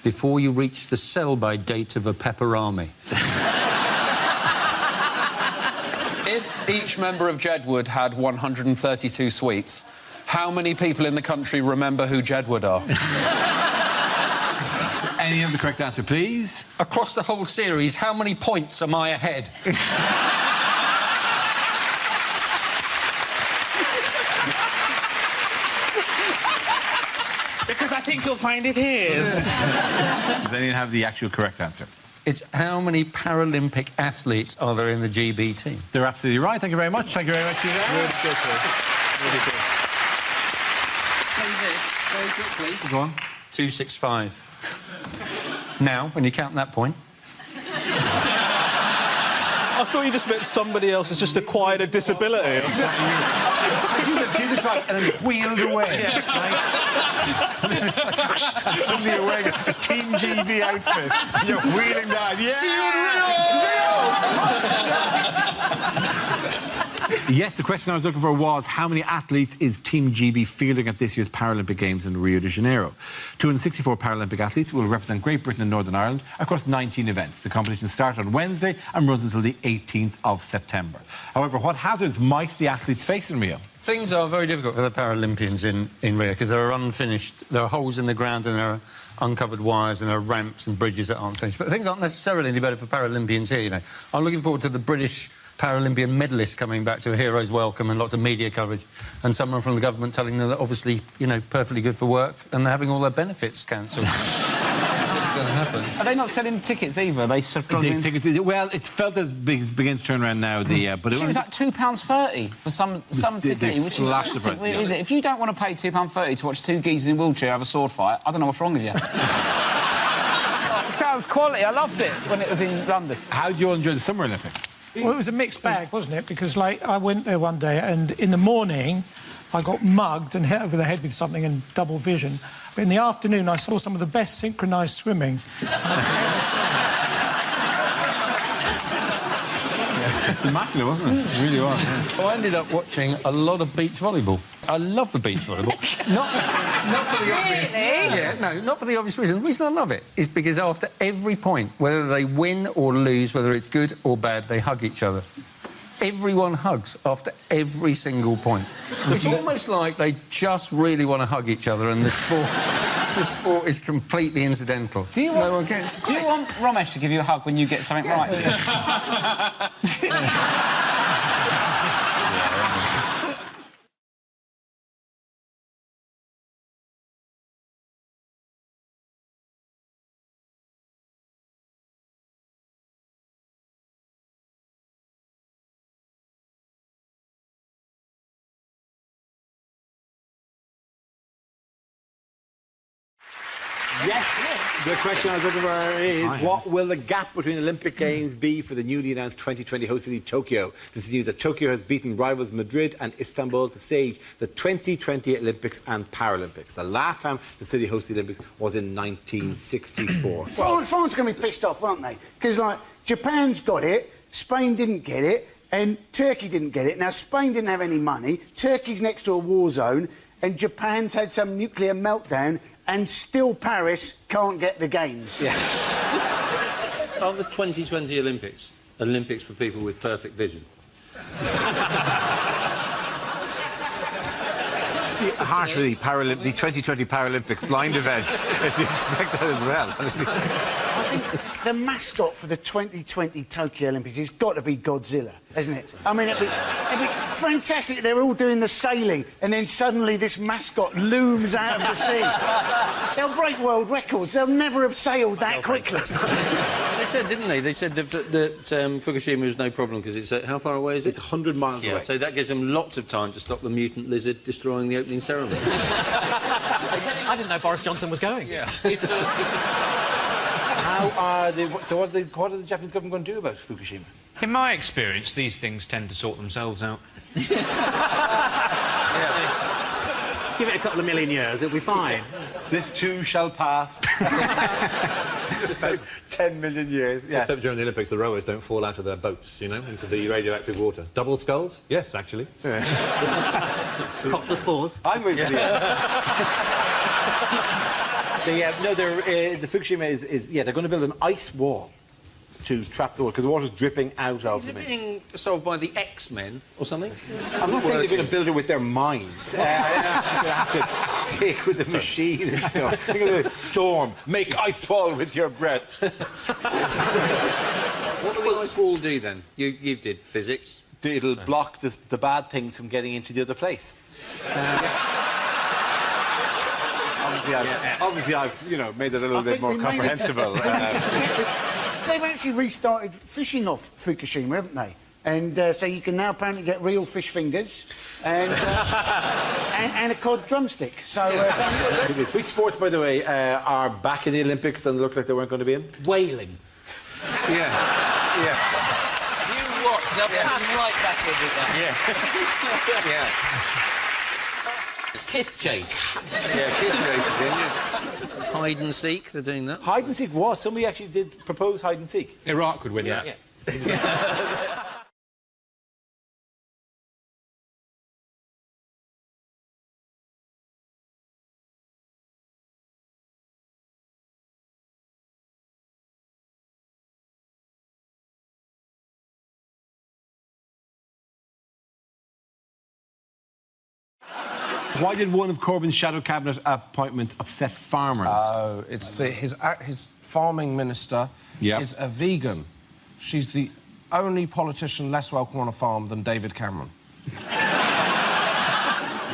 before you reach the sell-by date of a pepperami? If each member of Jedward had 132 sweets, how many people in the country remember who Jedward are? Any of the correct answer, please? Across the whole series, how many points am I ahead? Because I think you'll find it here. Then you have the actual correct answer. It's how many Paralympic athletes are there in the GB team? They're absolutely right. Thank you very much. Thank you very much, you guys. Really good, really good. Say this very quickly. Go on. 265. Now, when you count that point. I thought you just meant somebody else has just acquired a disability. Jesus, right, and then wheeled away. Yeah. Suddenly you're wearing a Team GB outfit. You're wheeling down. Yeah! Yes, the question I was looking for was how many athletes is Team GB fielding at this year's Paralympic Games in Rio de Janeiro? 264 Paralympic athletes will represent Great Britain and Northern Ireland across 19 events. The competition starts on Wednesday and runs until the 18th of September. However, what hazards might the athletes face in Rio? Things are very difficult for the Paralympians in Rio because there are unfinished... There are holes in the ground and there are uncovered wires and there are ramps and bridges that aren't finished. But things aren't necessarily any better for Paralympians here, you know. I'm looking forward to the British Paralympian medalists coming back to a hero's welcome and lots of media coverage, and someone from the government telling them that obviously, you know, perfectly good for work, and they're having all their benefits cancelled. That's what's going to happen. Are they not selling tickets either? Are they struggling? Tickets, well, it's felt as big as begins to turn around now. But it was like £2.30 for some ticket, which is slashed the price. Is it? If you don't want to pay £2.30 to watch two geezers in a wheelchair have a sword fight, I don't know what's wrong with you. It sounds quality. I loved it when it was in London. How do you all enjoy the Summer Olympics? Well, it was a mixed bag, wasn't it? Because, like, I went there one day and in the morning I got mugged and hit over the head with something in double vision. But in the afternoon I saw some of the best synchronised swimming I've ever seen. It's immaculate, wasn't it? It really was. Yeah. I ended up watching a lot of beach volleyball. I love the beach volleyball. not for the obvious... Yeah, no, not for the obvious reason. The reason I love it is because after every point, whether they win or lose, whether it's good or bad, they hug each other. Everyone hugs after every single point. It's almost like they just really want to hug each other, and the sport is completely incidental. Do you want Romesh to give you a hug when you get something right? Yes, the question I was looking for is what will the gap between Olympic Games be for the newly announced 2020 host city Tokyo? This is news that Tokyo has beaten rivals Madrid and Istanbul to stage the 2020 Olympics and Paralympics. The last time the city hosted the Olympics was in 1964. France are going to be pissed off, aren't they? Because, like, Japan's got it, Spain didn't get it, and Turkey didn't get it. Now, Spain didn't have any money, Turkey's next to a war zone, and Japan's had some nuclear meltdown, and still Paris can't get the games. Yeah. Aren't the 2020 Olympics for people with perfect vision? Harsh for the 2020 Paralympics blind events, if you expect that as well. I think the mascot for the 2020 Tokyo Olympics has got to be Godzilla, hasn't it? I mean, it'd be fantastic. They're all doing the sailing, and then suddenly this mascot looms out of the sea. They'll break world records. They'll never have sailed that quickly. They said, didn't they? They said that Fukushima was no problem because it's... how far away is it? It's 100 miles away. So that gives them lots of time to stop the mutant lizard destroying the opening ceremony. I didn't know Boris Johnson was going. Yeah. What are the Japanese government going to do about Fukushima? In my experience, these things tend to sort themselves out. Give it a couple of million years, it'll be fine. This too shall pass. Just about 10 million years. Just hope during the Olympics the rowers don't fall out of their boats, you know, into the radioactive water. Double skulls? Yes, actually. Copters fours. I'm with you. The Fukushima is they're going to build an ice wall to trap the water, because the water's dripping out of them. Is it being solved by the X-Men or something? I'm not saying they're going to build it with their minds. They're actually going to have to take with the machine and stuff. They're going to storm, make ice wall with your breath. What will the ice wall do, then? You did physics. It'll block the bad things from getting into the other place. Obviously, I've made it a little bit more comprehensible. They've actually restarted fishing off Fukushima, haven't they? And so you can now apparently get real fish fingers and a cod drumstick. So, which sports, by the way, are back in the Olympics and look like they weren't going to be in? Whaling. Yeah. You watch, they'll be right back with that. Yeah. Kiss chase. Yeah, kiss chase is in, Hide and seek, they're doing that. Hide and seek was. Somebody actually did propose hide and seek. Iraq could win that. Yeah. Why did one of Corbyn's shadow cabinet appointments upset farmers? Oh, it's his farming minister is a vegan. She's the only politician less welcome on a farm than David Cameron.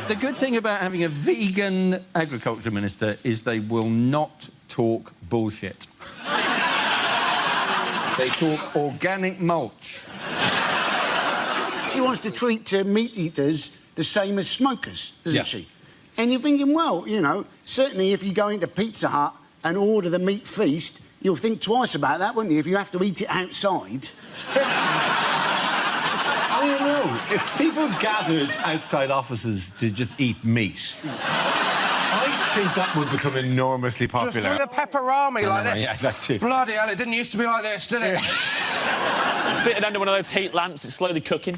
The good thing about having a vegan agriculture minister is they will not talk bullshit. They talk organic mulch. she wants to treat meat eaters the same as smokers, doesn't she? And you're thinking, well, certainly if you go into Pizza Hut and order the meat feast, you'll think twice about that, wouldn't you, if you have to eat it outside? I don't know. If people gathered outside offices to just eat meat, I think that would become enormously popular. Just with a pepperami like this. Yeah, exactly. Bloody hell, it didn't used to be like this, did it? Sitting under one of those heat lamps, it's slowly cooking.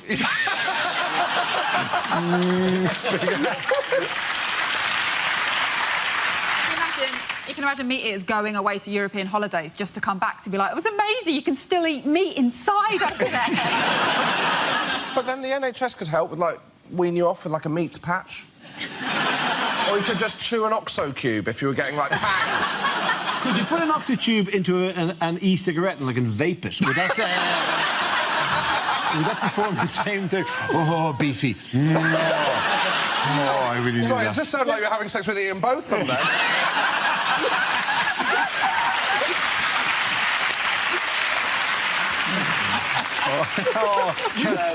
You can imagine meat eaters going away to European holidays just to come back to be like, it was amazing, you can still eat meat inside over there. But then the NHS could help with, wean you off with, a meat patch. Or you could just chew an OXO cube if you were getting, pangs. Could you put an OXO tube into an e-cigarette and, vape it? Would that, would that perform the same thing? Oh, beefy. No. Oh, I really need Sorry, that. it just sounded like you were having sex with Ian Botham there.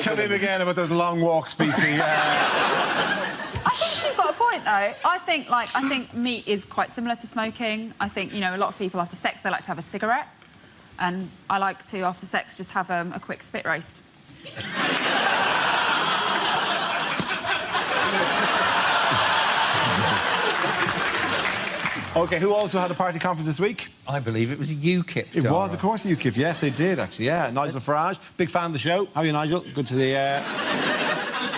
Tell him again about those long walks, beefy. I think she's got a point, though. I think meat is quite similar to smoking. I think, a lot of people after sex, they like to have a cigarette. And I like to, after sex, just have a quick spit roast. OK, who also had a party conference this week? I believe it was UKIP. It was, of course, UKIP. Yes, they did, actually, yeah. Nigel Farage, big fan of the show. How are you, Nigel? Good to the...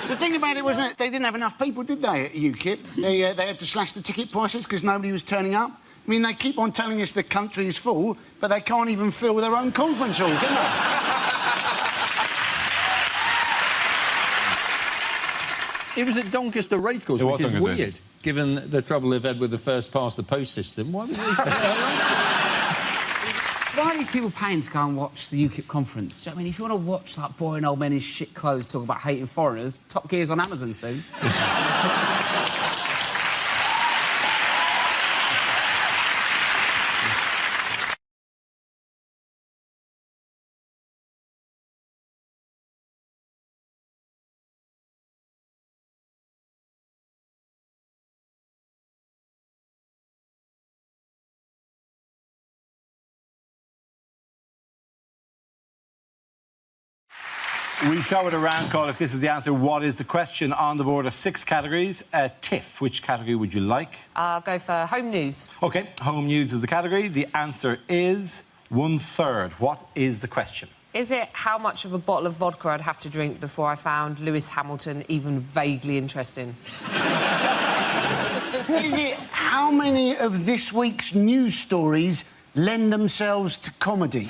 The thing about it wasn't they didn't have enough people, did they, at UKIP? They had to slash the ticket prices because nobody was turning up. I mean, they keep on telling us the country is full, but they can't even fill their own conference hall, can they? It was at Doncaster Racecourse, which is weird, given the trouble they've had with the first past the post system. Why Why are these people paying to go and watch the UKIP conference? Do you know what I mean? If you want to watch, like, boring old men in shit clothes talk about hating foreigners, Top Gear's on Amazon soon. We start with a round call. If this is the answer, what is the question? On the board are 6 categories. Tiff, which category would you like? I'll go for home news. OK, home news is the category. The answer is 1/3. What is the question? Is it how much of a bottle of vodka I'd have to drink before I found Lewis Hamilton even vaguely interesting? Is it how many of this week's news stories lend themselves to comedy?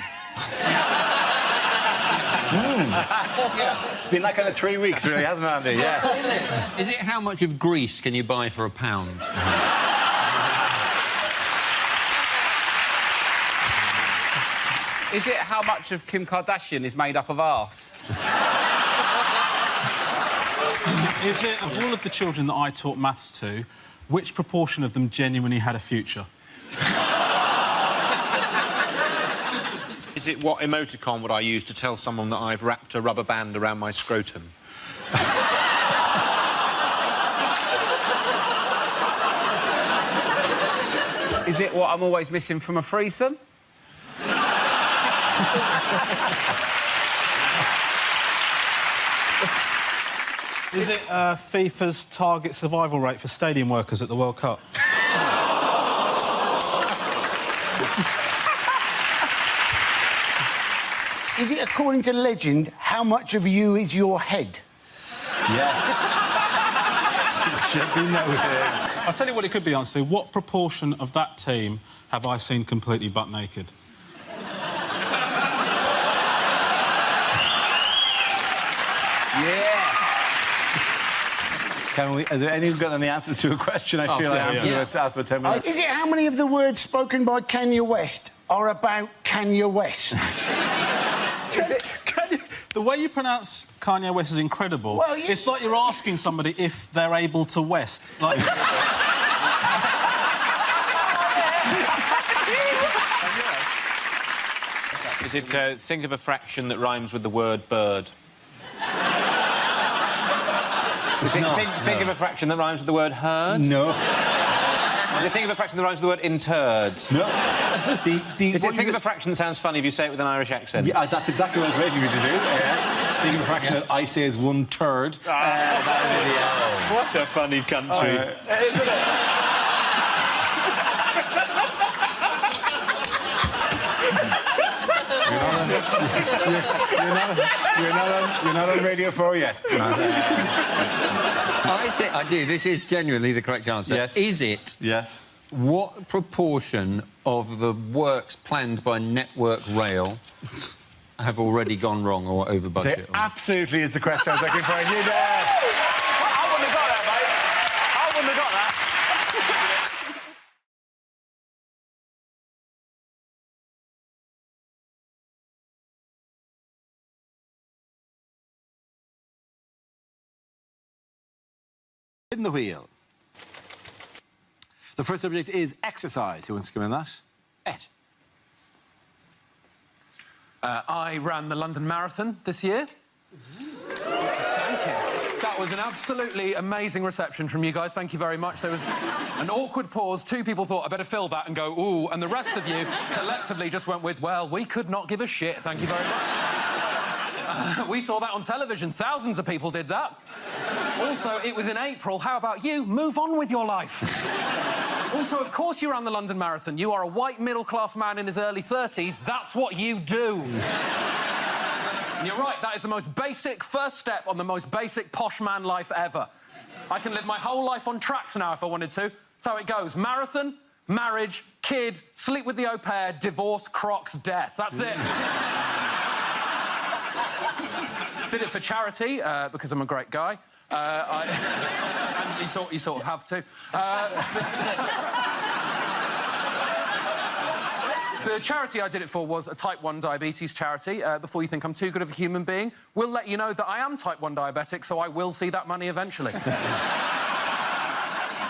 It's been that kind of 3 weeks, really, hasn't it, Andy? Yes. Is it how much of Greece can you buy for £1? Is it how much of Kim Kardashian is made up of arse? Is it, of all of the children that I taught maths to, which proportion of them genuinely had a future? Is it what emoticon would I use to tell someone that I've wrapped a rubber band around my scrotum? Is it what I'm always missing from a threesome? Is it FIFA's target survival rate for stadium workers at the World Cup? Is it, according to legend, how much of you is your head? Yes. Should be noted. I'll tell you what it could be, answer. What proportion of that team have I seen completely butt naked? Yeah. Can we... Are there any who've got any answers to a question? I feel like answered asked for 10 minutes. Is it how many of the words spoken by Kanye West are about Kanye West? The way you pronounce Kanye West is incredible. Well, it's like you're asking somebody if they're able to West. Like... Is it think of a fraction that rhymes with the word bird? Think of a fraction that rhymes with the word herd? No. Is it think of a fraction that rhymes with the word interred? No. Is it think of a fraction that sounds funny if you say it with an Irish accent? Yeah, that's exactly what I was waiting for you to do. Think of a fraction that I say is 1/3. What a funny country. Isn't it? You're not on Radio 4 yet. I do. This is genuinely the correct answer. Yes. Is it? Yes. What proportion of the works planned by Network Rail have already gone wrong or over budget? There absolutely is the question I was looking for. You did. I wouldn't have got that, mate. I wouldn't have got that. In the wheel. The first subject is exercise. Who wants to come in that? Ed. I ran the London Marathon this year. Thank you. That was an absolutely amazing reception from you guys. Thank you very much. There was an awkward pause. 2 people thought, I better fill that and go, ooh, and the rest of you collectively just went with, well, we could not give a shit. Thank you very much. We saw that on television. Thousands of people did that. Also, it was in April. How about you? Move on with your life. Also, of course you ran the London Marathon. You are a white middle-class man in his early 30s. That's what you do. And you're right, that is the most basic first step on the most basic posh man life ever. I can live my whole life on tracks now if I wanted to. That's how it goes. Marathon, marriage, kid, sleep with the au pair, divorce, Crocs, death. That's it. Did it for charity, because I'm a great guy. And you sort of have to. The charity I did it for was a type 1 diabetes charity. Before you think I'm too good of a human being, we'll let you know that I am type 1 diabetic, so I will see that money eventually.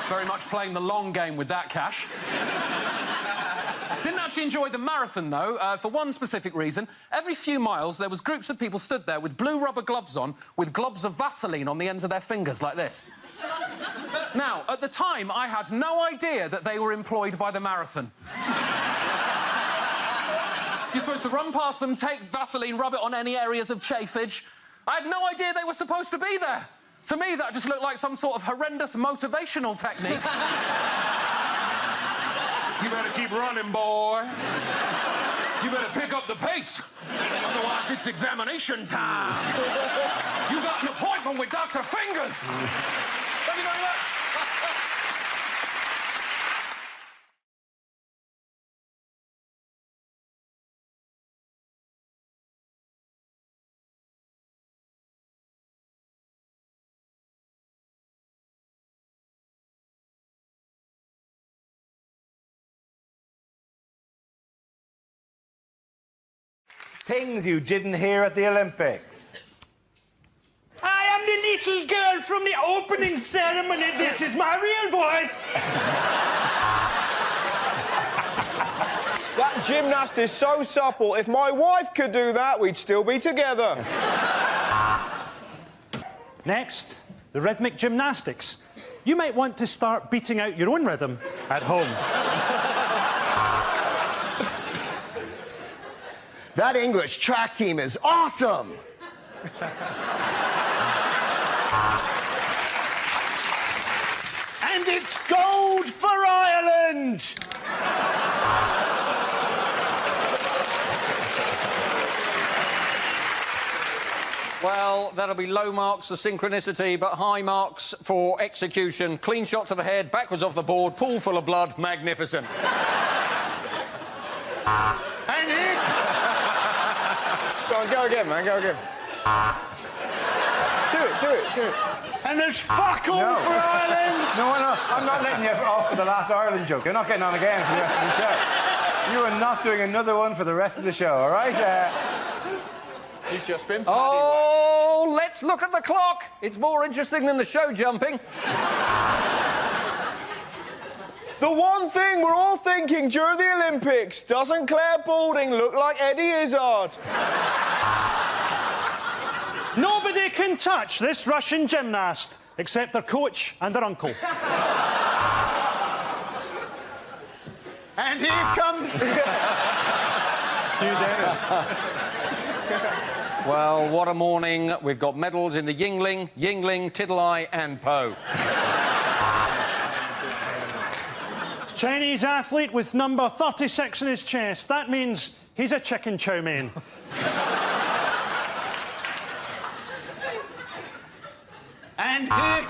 Very much playing the long game with that cash. Didn't actually enjoy the marathon, though, for one specific reason. Every few miles, there was groups of people stood there with blue rubber gloves on, with globs of Vaseline on the ends of their fingers, like this. Now, at the time, I had no idea that they were employed by the marathon. You're supposed to run past them, take Vaseline, rub it on any areas of chafage. I had no idea they were supposed to be there. To me, that just looked like some sort of horrendous motivational technique. You better keep running, boy. You better pick up the pace. Otherwise, it's examination time. You got an appointment with Dr. Fingers. Thank you very much. Things you didn't hear at the Olympics. I am the little girl from the opening ceremony. This is my real voice. That gymnast is so supple. If my wife could do that, we'd still be together. Next, the rhythmic gymnastics. You might want to start beating out your own rhythm at home. That English track team is awesome! And it's gold for Ireland! Well, that'll be low marks for synchronicity, but high marks for execution. Clean shot to the head, backwards off the board, pool full of blood, magnificent. And it... Go on, go again, man, go again. Do it. And there's fuck all for Ireland! No, I'm not letting you off for the last Ireland joke. You're not getting on again for the rest of the show. You are not doing another one for the rest of the show, all right? You've just been... Oh, let's look at the clock. It's more interesting than the show jumping. The one thing we're all thinking during the Olympics, doesn't Claire Balding look like Eddie Izzard? Nobody can touch this Russian gymnast, except their coach and their uncle. And here comes... Hugh Dennis. Well, what a morning. We've got medals in the Yingling, Tiddly and Poe. Chinese athlete with number 36 in his chest. That means he's a chicken chow mein. And here...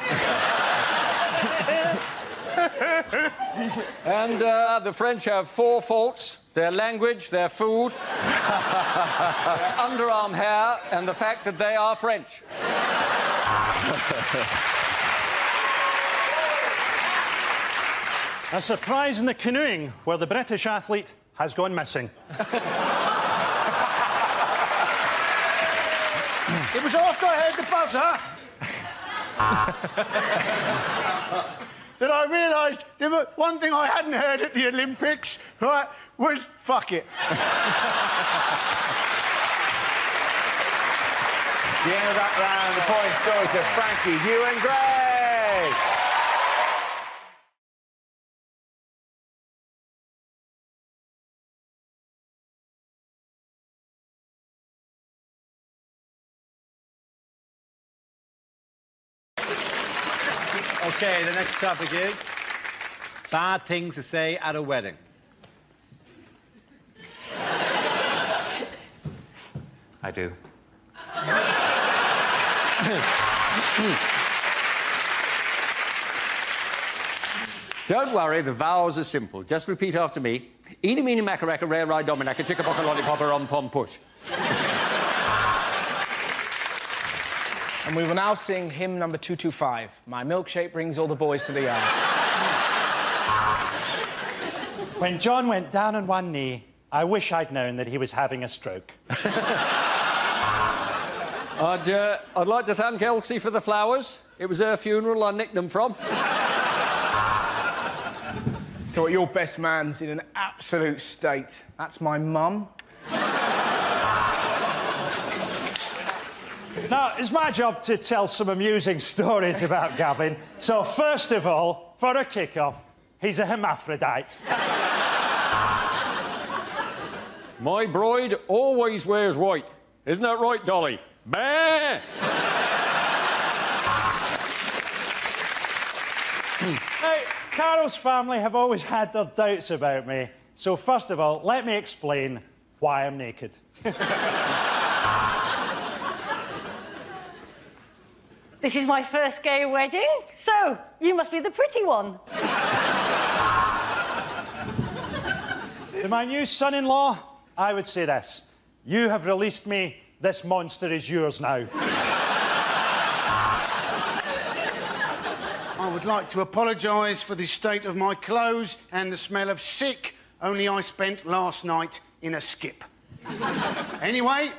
And the French have 4 faults. Their language, their food, their underarm hair, and the fact that they are French. A surprise in the canoeing, where the British athlete has gone missing. It was after I heard the buzzer that I realised there was one thing I hadn't heard at the Olympics, right, was fuck it. The end of that round, the points go to Frankie, Hugh and Greg. OK, the next topic is bad things to say at a wedding. I do. Don't worry, the vows are simple. Just repeat after me. Eeny, meeny, macaracka, rare, ride, dominacka, chicka-pocka, lollipopper, rom-pom, push. And we will now sing hymn number 225. My milkshake brings all the boys to the yard. When John went down on one knee, I wish I'd known that he was having a stroke. I'd like to thank Elsie for the flowers. It was her funeral I nicked them from. So your best man's in an absolute state. That's my mum. Now, it's my job to tell some amusing stories about Gavin. So, first of all, for a kick-off, he's a hermaphrodite. My bride always wears white. Isn't that right, Dolly? Bah! Hey, Carol's family have always had their doubts about me. So, first of all, let me explain why I'm naked. This is my first gay wedding, so you must be the pretty one. To my new son-in-law, I would say this. You have released me. This monster is yours now. I would like to apologise for the state of my clothes and the smell of sick only I spent last night in a skip. Anyway,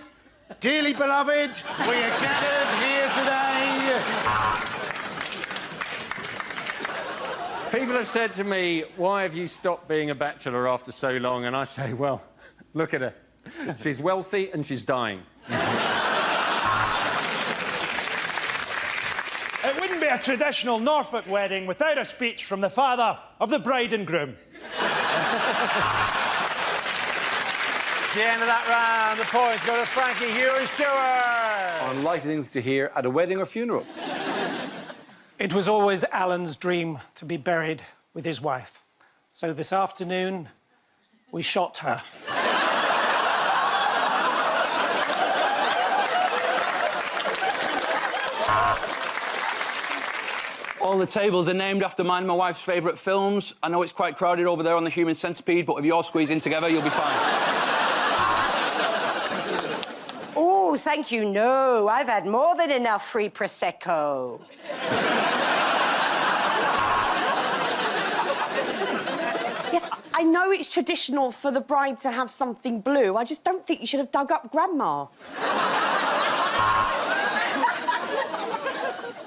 dearly beloved, we are gathered here today. People have said to me, why have you stopped being a bachelor after so long? And I say, well, look at her. She's wealthy and she's dying. It wouldn't be a traditional Norfolk wedding without a speech from the father of the bride and groom. The end of that round. The points go to Frankie, Hugh and Stuart. Unlikely things to hear at a wedding or funeral. It was always Alan's dream to be buried with his wife. So this afternoon, we shot her. All the tables are named after mine and my wife's favourite films. I know it's quite crowded over there on the Human Centipede, but if you all squeeze in together, you'll be fine. Oh, thank you, no. I've had more than enough free Prosecco. Yes, I know it's traditional for the bride to have something blue. I just don't think you should have dug up Grandma.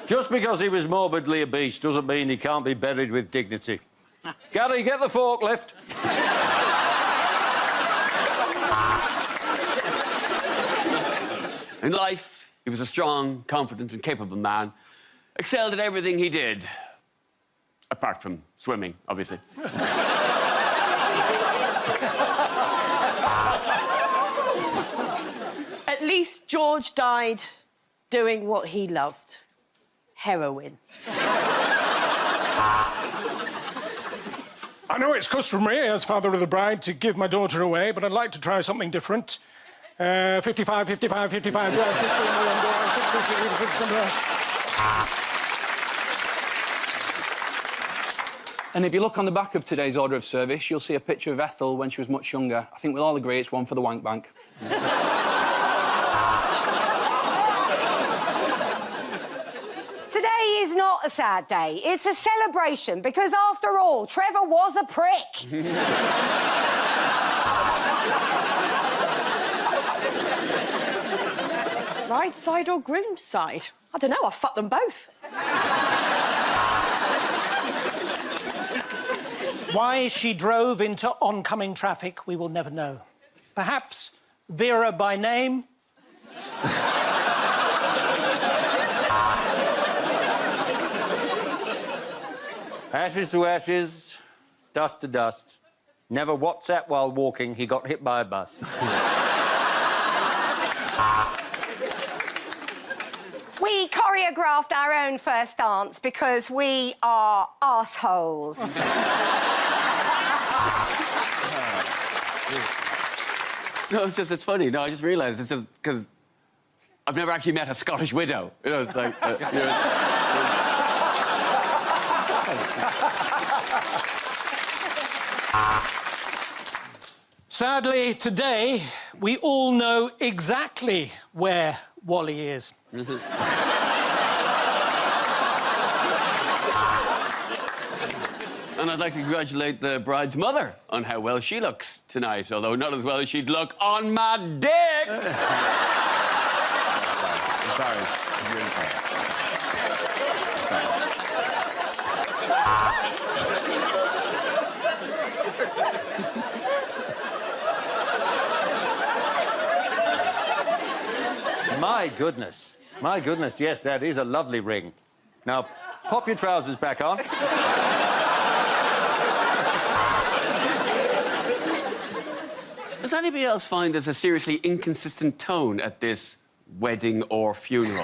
Just because he was morbidly obese doesn't mean he can't be buried with dignity. Gary, get the forklift. In life, he was a strong, confident and capable man. Excelled at everything he did. Apart from swimming, obviously. At least George died doing what he loved. Heroin. I know it's customary, as father of the bride, to give my daughter away, but I'd like to try something different. 55, 55, 55, 60, And if you look on the back of today's order of service, you'll see a picture of Ethel when she was much younger. I think we'll all agree it's one for the wank bank. Today is not a sad day. It's a celebration because, after all, Trevor was a prick. Bride side or groom side? I don't know, I fucked them both. Why she drove into oncoming traffic, we will never know. Perhaps Vera by name? Ashes to ashes, dust to dust. Never WhatsApp while walking, he got hit by a bus. We can't choreographed our own first dance because we are arseholes. No, it's funny. No, I just realised it's just because I've never actually met a Scottish widow. You know, it's like... Sadly, today, we all know exactly where Wally is. And I'd like to congratulate the bride's mother on how well she looks tonight, although not as well as she'd look on my dick! Sorry. My goodness. My goodness, yes, that is a lovely ring. Now, pop your trousers back on. Does anybody else find there's a seriously inconsistent tone at this wedding or funeral?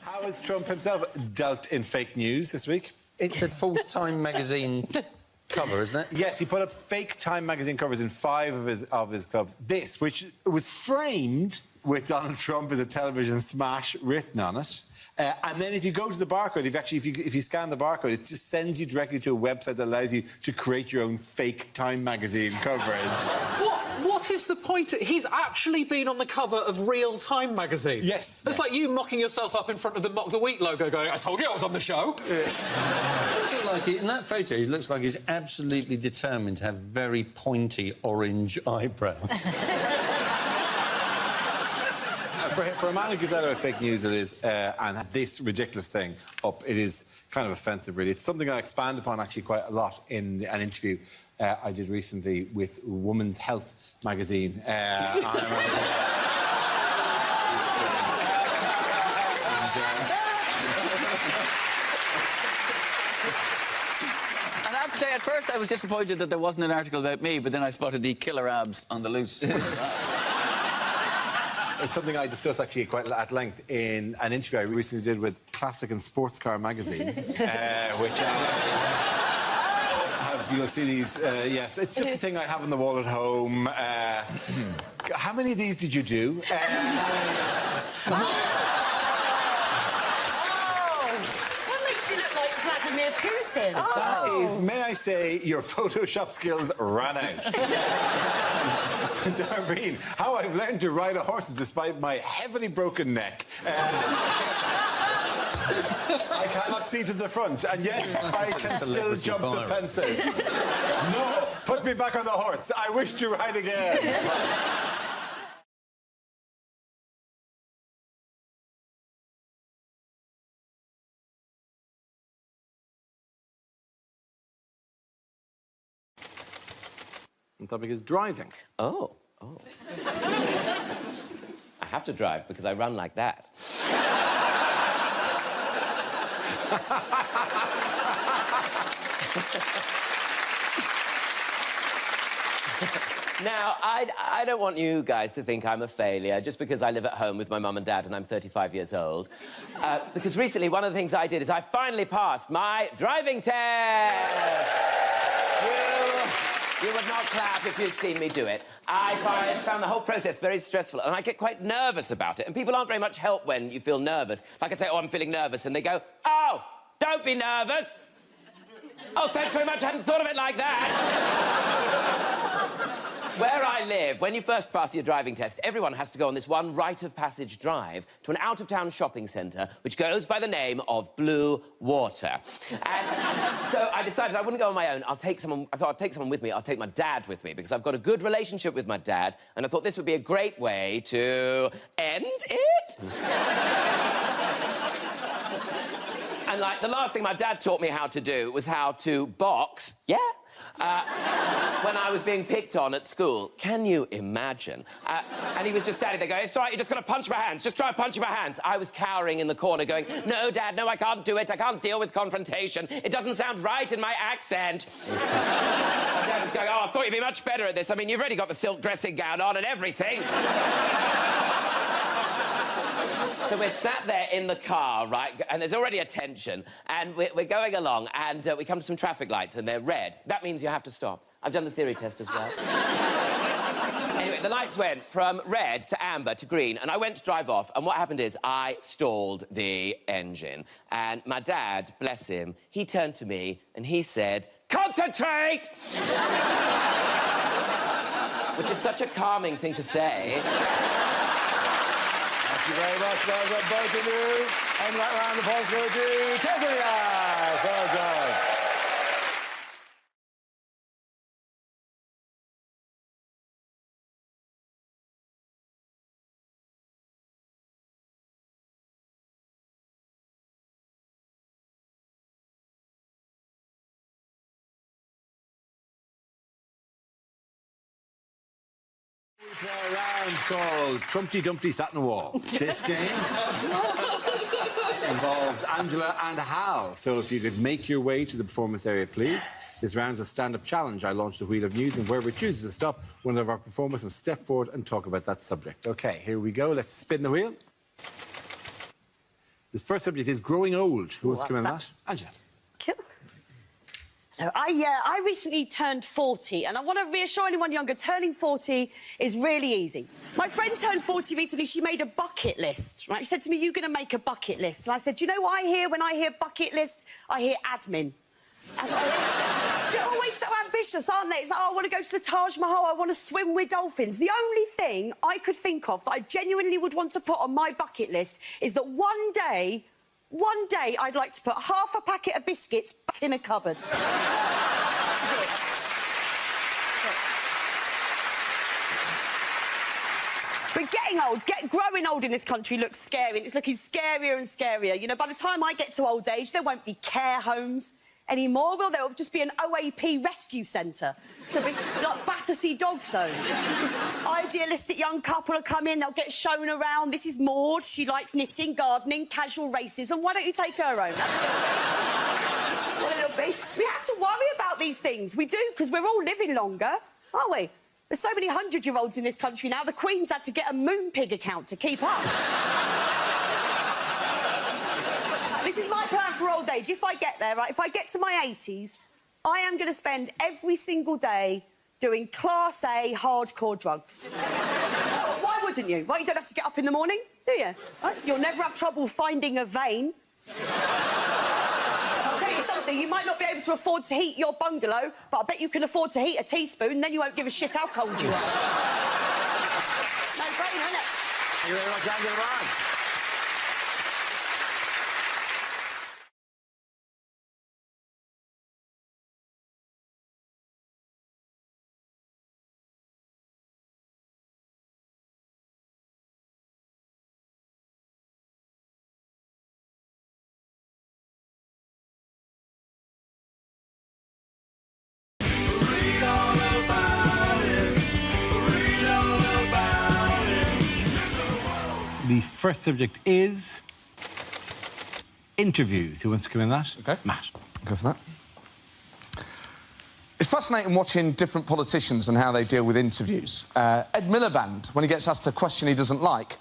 How has Trump himself dealt in fake news this week? It's a false Time magazine cover, isn't it? Yes, he put up fake Time magazine covers in 5 of his clubs. This, which was framed with Donald Trump as a television smash written on it. And then if you go to the barcode, if you scan the barcode, it just sends you directly to a website that allows you to create your own fake Time magazine covers. What is the point? He's actually been on the cover of Real Time magazine. Yes. It's like you mocking yourself up in front of the Mock the Week logo going, I told you I was on the show. Yes. Does it like it, in that photo, he looks like he's absolutely determined to have very pointy orange eyebrows. For a man who gives out about fake news, it is, and this ridiculous thing up, it is kind of offensive, really. It's something I expand upon, actually, quite a lot in an interview I did recently with Women's Health magazine. And I have to say, at first I was disappointed that there wasn't an article about me, but then I spotted the killer abs on the loose. It's something I discussed actually quite at length in an interview I recently did with Classic and Sports Car magazine, which you'll see these. Yes, it's just a thing I have on the wall at home. How many of these did you do? That makes you look like Vladimir Putin. That is, may I say, your Photoshop skills ran out. Darlene, how I've learned to ride a horse despite my heavily broken neck. I cannot see to the front, and yet I can still jump the fences. No, put me back on the horse. I wish to ride again. The topic is driving. Oh. I have to drive because I run like that. Now, I don't want you guys to think I'm a failure just because I live at home with my mum and dad and I'm 35 years old. Because recently, one of the things I did is I finally passed my driving test. You would not clap if you'd seen me do it. I found the whole process very stressful, and I get quite nervous about it. And people aren't very much help when you feel nervous. Like I'd say, oh, I'm feeling nervous, and they go, oh, don't be nervous. Oh, thanks very much, I hadn't thought of it like that. Where I live, when you first pass your driving test, everyone has to go on this one rite of passage drive to an out-of-town shopping centre which goes by the name of Blue Water. And so I decided I wouldn't go on my own. I thought I'd take someone with me. I'll take my dad with me because I've got a good relationship with my dad, and I thought this would be a great way to end it. And, like, the last thing my dad taught me how to do was how to box. Yeah. When I was being picked on at school. Can you imagine? And he was just standing there going, it's all right, you're just going to punch my hands. Just try punching my hands. I was cowering in the corner going, no, Dad, no, I can't do it. I can't deal with confrontation. It doesn't sound right in my accent. My dad was going, oh, I thought you'd be much better at this. I mean, you've already got the silk dressing gown on and everything. So we're sat there in the car, right, and there's already a tension, and we're going along, and we come to some traffic lights, and they're red. That means you have to stop. I've done the theory test as well. Anyway, the lights went from red to amber to green, and I went to drive off, and what happened is I stalled the engine. And my dad, bless him, he turned to me, and he said, concentrate! Which is such a calming thing to say. Thank you very much, well done, both of you. And right round the applause go to Tessia. So good. A round called Trumpty Dumpty Sat in the Wall. This game involves Angela and Hal. So if you could make your way to the performance area, please. This round's a stand-up challenge. I launched a wheel of news, and wherever it chooses to stop, one of our performers must step forward and talk about that subject. OK, here we go. Let's spin the wheel. This first subject is growing old. Who wants to come in that? Angela. I recently turned 40, and I want to reassure anyone younger, turning 40 is really easy. My friend turned 40 recently. She made a bucket list, right? She said to me, you're going to make a bucket list. And I said, do you know what I hear when I hear bucket list? I hear admin. They're always so ambitious, aren't they? It's like, oh, I want to go to the Taj Mahal, I want to swim with dolphins. The only thing I could think of that I genuinely would want to put on my bucket list is that one day, I'd like to put half a packet of biscuits back in a cupboard. But getting old, growing old in this country looks scary, and it's looking scarier and scarier. You know, by the time I get to old age, there won't be care homes anymore, will there? It'll just be an OAP rescue centre. So be like Battersea Dog Zone. This idealistic young couple will come in, they'll get shown around. This is Maud, she likes knitting, gardening, casual racism. Why don't you take her home? That's what it'll be. So we have to worry about these things. We do, because we're all living longer, aren't we? There's so many 100-year-olds in this country now, the Queen's had to get a Moonpig account to keep up. This is my plan for old age. If I get there, right, if I get to my 80s, I am going to spend every single day doing Class A hardcore drugs. Why wouldn't you? Well, you don't have to get up in the morning, do you? Right? You'll never have trouble finding a vein. I'll tell you something, you might not be able to afford to heat your bungalow, but I bet you can afford to heat a teaspoon, then you won't give a shit how cold you are. No-brainer, isn't it? Thank you very much, Angela. The first subject is interviews. Who wants to come in that? OK. Matt. Go for that. It's fascinating watching different politicians and how they deal with interviews. Ed Miliband, when he gets asked a question he doesn't like,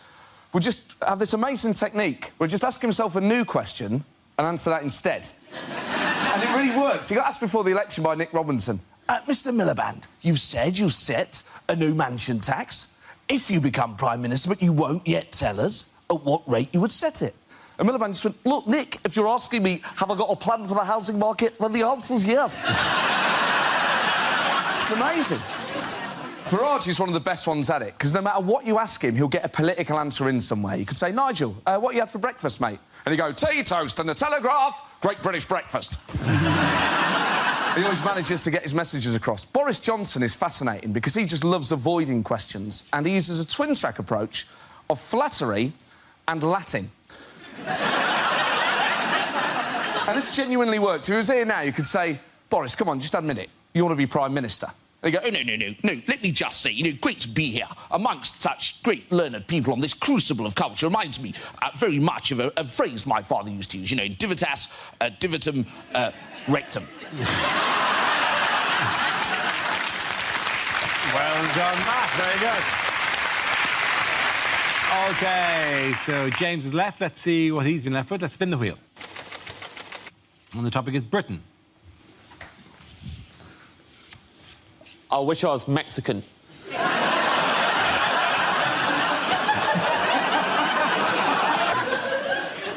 will just have this amazing technique where he'll just ask himself a new question and answer that instead. And it really works. He got asked before the election by Nick Robinson. Mr Miliband, you've said you'll set a new mansion tax. If you become Prime Minister, but you won't yet tell us at what rate you would set it. And Miliband just went, look, Nick, if you're asking me, have I got a plan for the housing market, then the answer's yes. It's amazing. Farage is one of the best ones at it, because no matter what you ask him, he'll get a political answer in somewhere. You could say, Nigel, what you had for breakfast, mate? And he'd go, tea, toast and the Telegraph, Great British breakfast. He always manages to get his messages across. Boris Johnson is fascinating because he just loves avoiding questions, and he uses a twin-track approach of flattery and Latin. And this genuinely works. If he was here now, you could say, Boris, come on, just admit it. You want to be Prime Minister. And he'd go, oh, no, let me just say, great to be here amongst such great learned people on this crucible of culture. Reminds me very much of a phrase my father used to use, divitas, divitum, rectum. Well done, Matt. Very good. OK, so James is left. Let's see what he's been left with. Let's spin the wheel. And the topic is Britain. I wish I was Mexican. I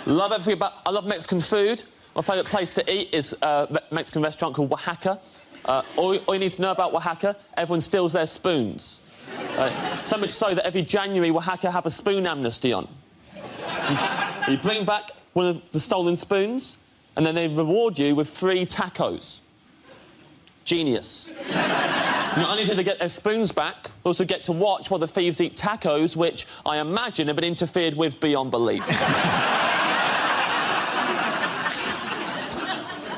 love Mexican food. My favourite place to eat is a Mexican restaurant called Oaxaca. All you need to know about Oaxaca, everyone steals their spoons. So much so that every January, Oaxaca have a spoon amnesty on. You bring back one of the stolen spoons, and then they reward you with 3 tacos. Genius. Not only do they get their spoons back, they also get to watch while the thieves eat tacos, which I imagine have been interfered with beyond belief.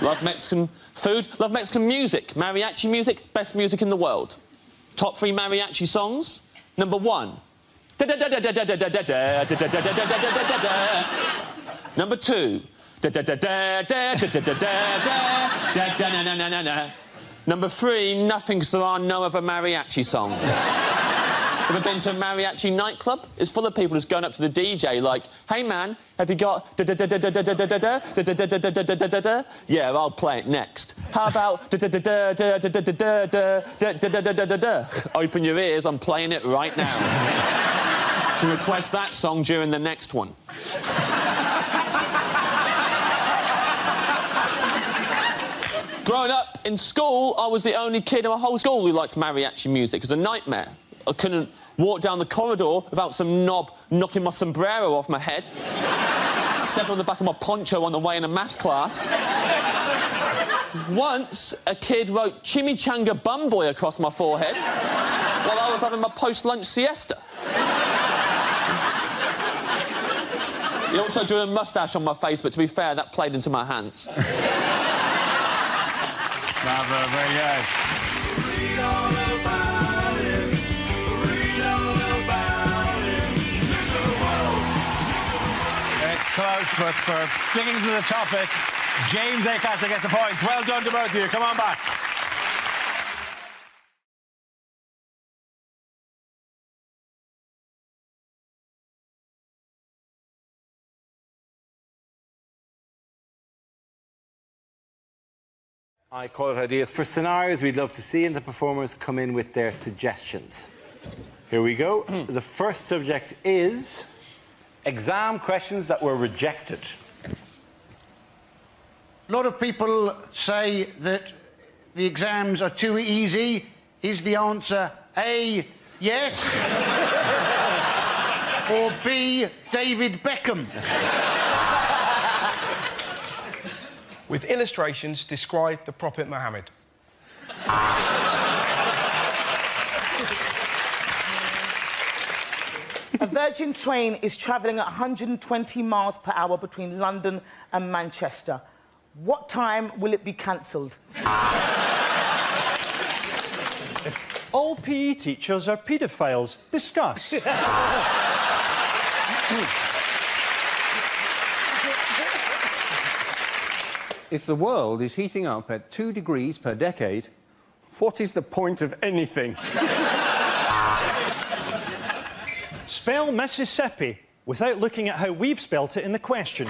Love Mexican food, love Mexican music. Mariachi music, best music in the world. Top 3 mariachi songs. Number 1. Number 2. Number 3, nothing, because there are no other mariachi songs. Ever been to a mariachi nightclub? It's full of people just going up to the DJ like, hey man, have you got yeah, I'll play it next. How about open your ears, I'm playing it right now. To request that song during the next one. Growing up in school, I was the only kid in my whole school who liked mariachi music. It was a nightmare. I couldn't walk down the corridor without some knob knocking my sombrero off my head, stepping on the back of my poncho on the way in a maths class. Once, a kid wrote Chimichanga Bum Boy across my forehead while I was having my post-lunch siesta. He also drew a moustache on my face, but to be fair, that played into my hands. Bravo, very good. Close, but for sticking to the topic, James Acaster gets the points. Well done to both of you. Come on back. I call it ideas for scenarios we'd love to see, and the performers come in with their suggestions. Here we go. The first subject is exam questions that were rejected. A lot of people say that the exams are too easy. Is the answer A, yes? Or B, David Beckham? With illustrations, describe the Prophet Muhammad. A Virgin train is travelling at 120 miles per hour between London and Manchester. What time will it be cancelled? All PE teachers are paedophiles. Discuss. If the world is heating up at 2 degrees per decade, what is the point of anything? Spell Mississippi without looking at how we've spelt it in the question.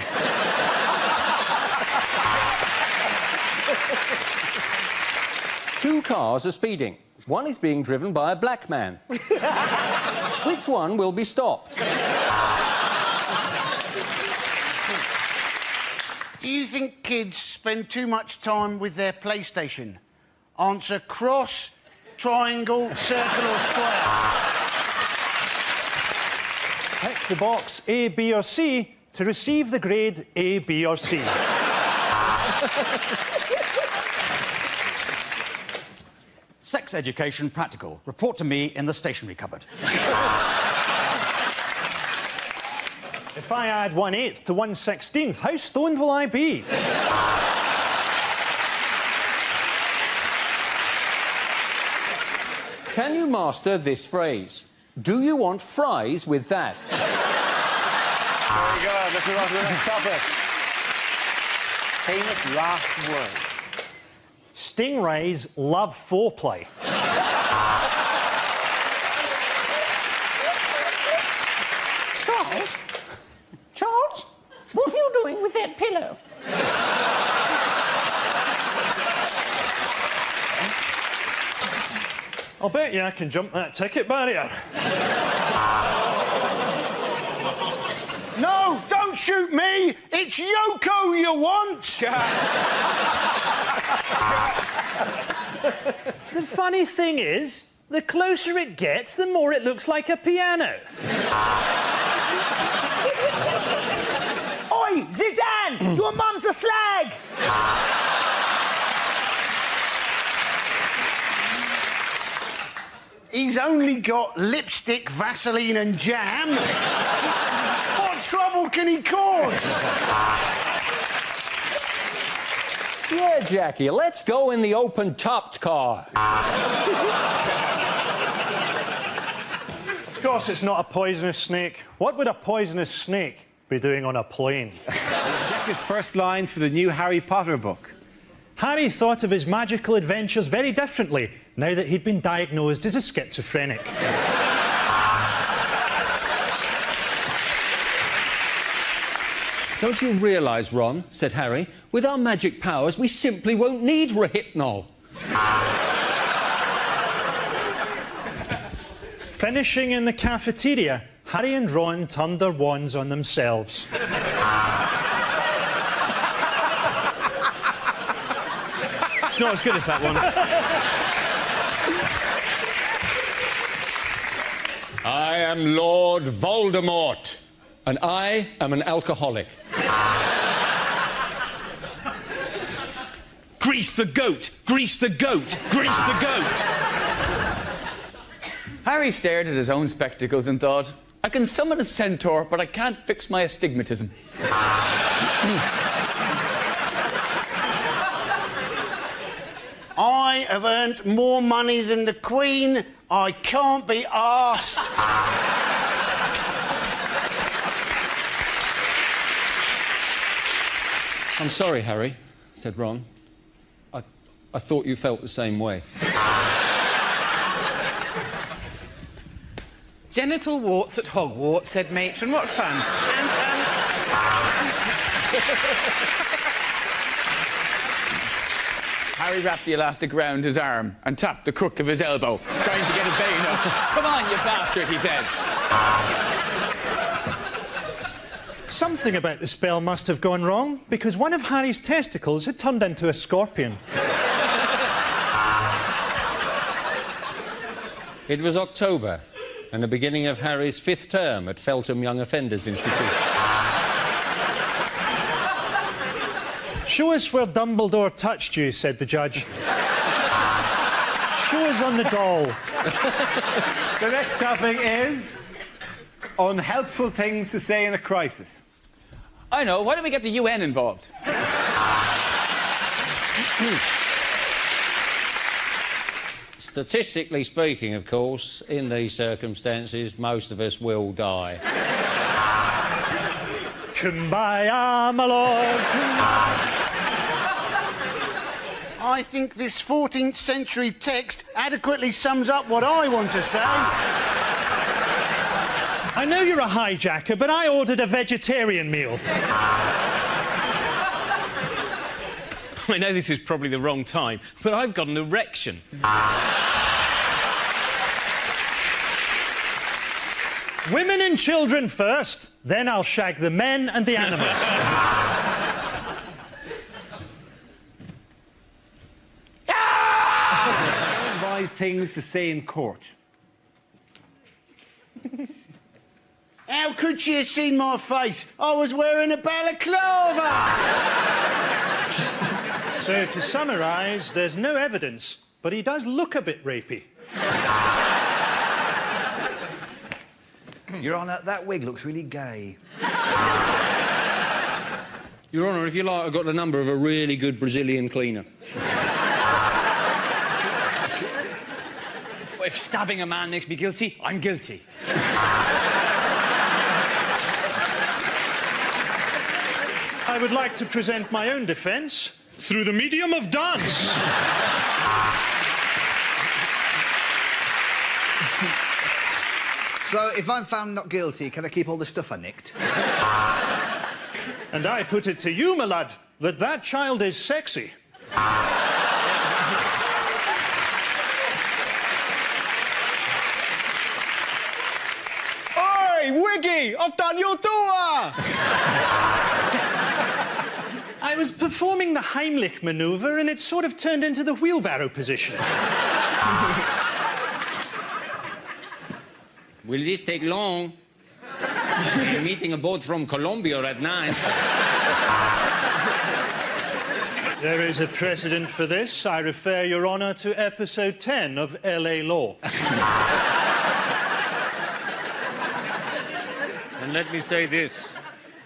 Two cars are speeding. One is being driven by a black man. Which one will be stopped? Do you think kids spend too much time with their PlayStation? Answer cross, triangle, circle or square. Tick the box A, B or C to receive the grade A, B or C. Sex education practical. Report to me in the stationery cupboard. If I add 1/8 to 1/16, how stoned will I be? Can you master this phrase? Do you want fries with that? There you go. Let's move on to the next topic. Famous last words. Stingrays love foreplay. Charles? Charles? What are you doing with that pillow? I'll bet you I can jump that ticket barrier. No, don't shoot me! It's Yoko you want! The funny thing is, the closer it gets, the more it looks like a piano. Oi, Zidane! Your mum's a slag! He's only got lipstick, Vaseline and jam. What trouble can he cause? Yeah, Jackie, let's go in the open-topped car. Of course it's not a poisonous snake. What would a poisonous snake be doing on a plane? Objective first lines for the new Harry Potter book. Harry thought of his magical adventures very differently now that he'd been diagnosed as a schizophrenic. Don't you realise, Ron, said Harry, with our magic powers, we simply won't need Rohypnol. Finishing in the cafeteria, Harry and Ron turned their wands on themselves. It's not as good as that one. I am Lord Voldemort, and I am an alcoholic. Grease the goat! Grease the goat! Grease the goat! Harry stared at his own spectacles and thought, I can summon a centaur, but I can't fix my astigmatism. I have earned more money than the Queen. I can't be arsed. I'm sorry, Harry, said Ron. I thought you felt the same way. Genital warts at Hogwarts, said Matron. What fun. Harry wrapped the elastic round his arm and tapped the crook of his elbow, trying to get a vein up. Come on, you bastard, he said. Something about the spell must have gone wrong, because one of Harry's testicles had turned into a scorpion. It was October, and the beginning of Harry's 5th term at Feltham Young Offenders Institute. Show us where Dumbledore touched you, said the judge. Show us on the doll. The next topic is unhelpful things to say in a crisis. I know, why don't we get the UN involved? Statistically speaking, of course, in these circumstances, most of us will die. Kumbaya, my lord. I think this 14th century text adequately sums up what I want to say. I know you're a hijacker, but I ordered a vegetarian meal. I know this is probably the wrong time, but I've got an erection. Women and children first, then I'll shag the men and the animals. Advise things to say in court. How could she have seen my face? I was wearing a balaclava! So, to summarise, there's no evidence, but he does look a bit rapey. Your Honour, that wig looks really gay. Your Honour, if you like, I've got the number of a really good Brazilian cleaner. If stabbing a man makes me guilty, I'm guilty. I would like to present my own defence through the medium of dance. So, if I'm found not guilty, can I keep all the stuff I nicked? And I put it to you, my lad, that child is sexy. Oi, Wiggy! I've done your door! I was performing the Heimlich manoeuvre and it sort of turned into the wheelbarrow position. Will this take long? I'm meeting a boat from Colombia at 9. There is a precedent for this. I refer Your Honour to episode 10 of LA Law. And let me say this.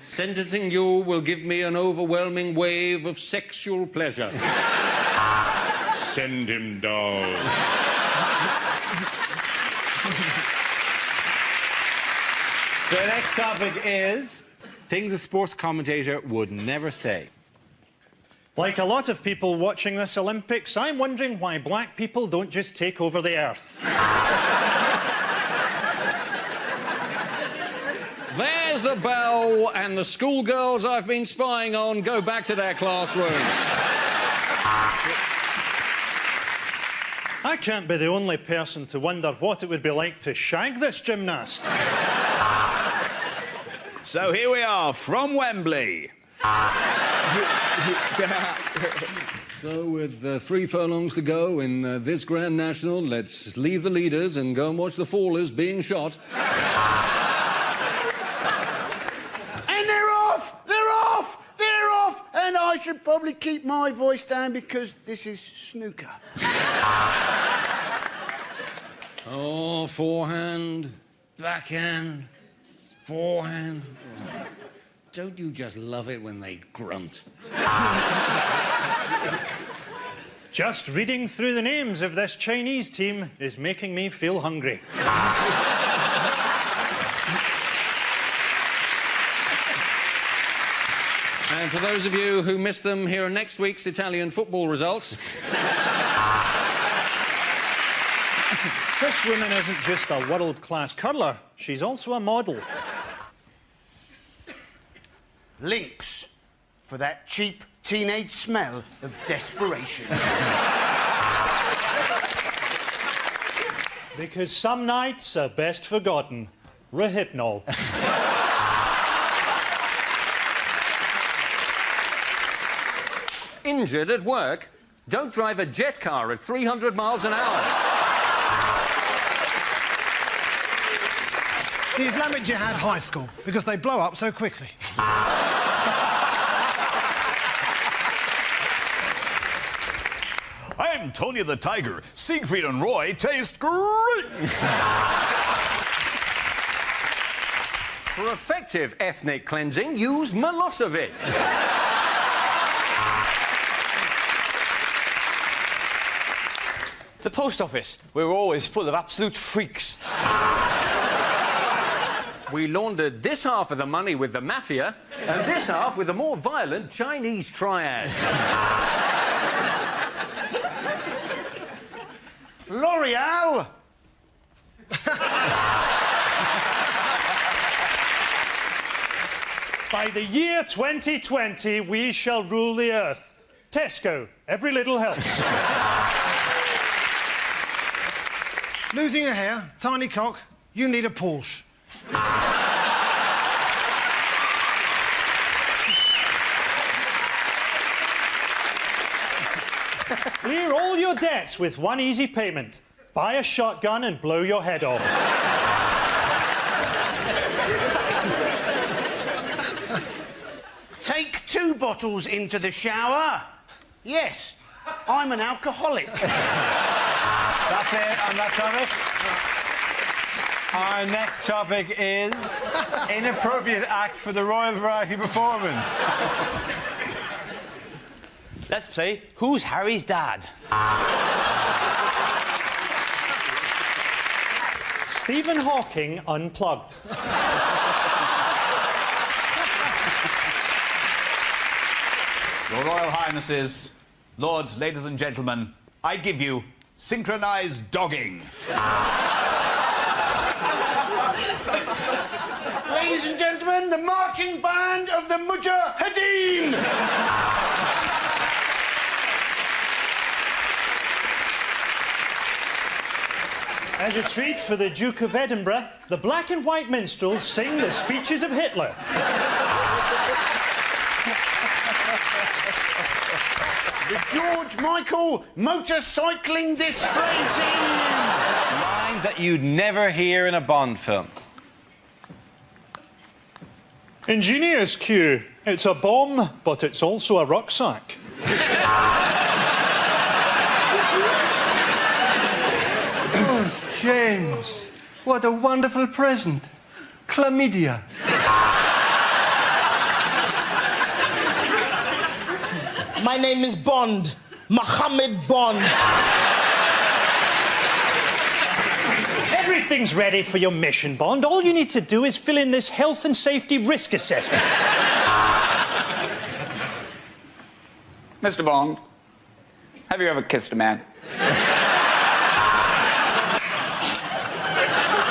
Sentencing you will give me an overwhelming wave of sexual pleasure. Send him down. The next topic is things a sports commentator would never say. Like a lot of people watching this Olympics, I'm wondering why black people don't just take over the earth. There's the bell, and the schoolgirls I've been spying on go back to their classrooms. I can't be the only person to wonder what it would be like to shag this gymnast. So here we are, from Wembley. So, with 3 furlongs to go in this Grand National, let's leave the leaders and go and watch the fallers being shot. And they're off! They're off! They're off! And I should probably keep my voice down because this is snooker. Oh, forehand, backhand, forehand. Don't you just love it when they grunt? Just reading through the names of this Chinese team is making me feel hungry. And for those of you who missed them, here are next week's Italian football results. This woman isn't just a world-class curler, she's also a model. Links for that cheap teenage smell of desperation. Because some nights are best forgotten. Rehypnol. Injured at work? Don't drive a jet car at 300 miles an hour. The Islamic Jihad High School, because they blow up so quickly. I'm Tony the Tiger. Siegfried and Roy taste great. For effective ethnic cleansing, use Milosevic. The post office. We're always full of absolute freaks. We laundered this half of the money with the mafia and this half with the more violent Chinese triads. L'Oreal! By the year 2020, we shall rule the earth. Tesco, every little helps. Losing a hair, tiny cock, you need a Porsche. Clear all your debts with one easy payment. Buy a shotgun and blow your head off. Take 2 bottles into the shower. Yes, I'm an alcoholic. That's it on that topic. Our next topic is inappropriate acts for the Royal Variety Performance. Let's play Who's Harry's Dad? Stephen Hawking unplugged. Your Royal Highnesses, Lords, ladies and gentlemen, I give you synchronised dogging. Ladies and gentlemen, the marching band of the Mujahideen! As a treat for the Duke of Edinburgh, the black and white minstrels sing the speeches of Hitler. The George Michael motorcycling display team! Lines that you'd never hear in a Bond film. Ingenious Q. It's a bomb, but it's also a rucksack. James, what a wonderful present. Chlamydia. My name is Bond. Mohammed Bond. Everything's ready for your mission, Bond. All you need to do is fill in this health and safety risk assessment. Mr. Bond, have you ever kissed a man?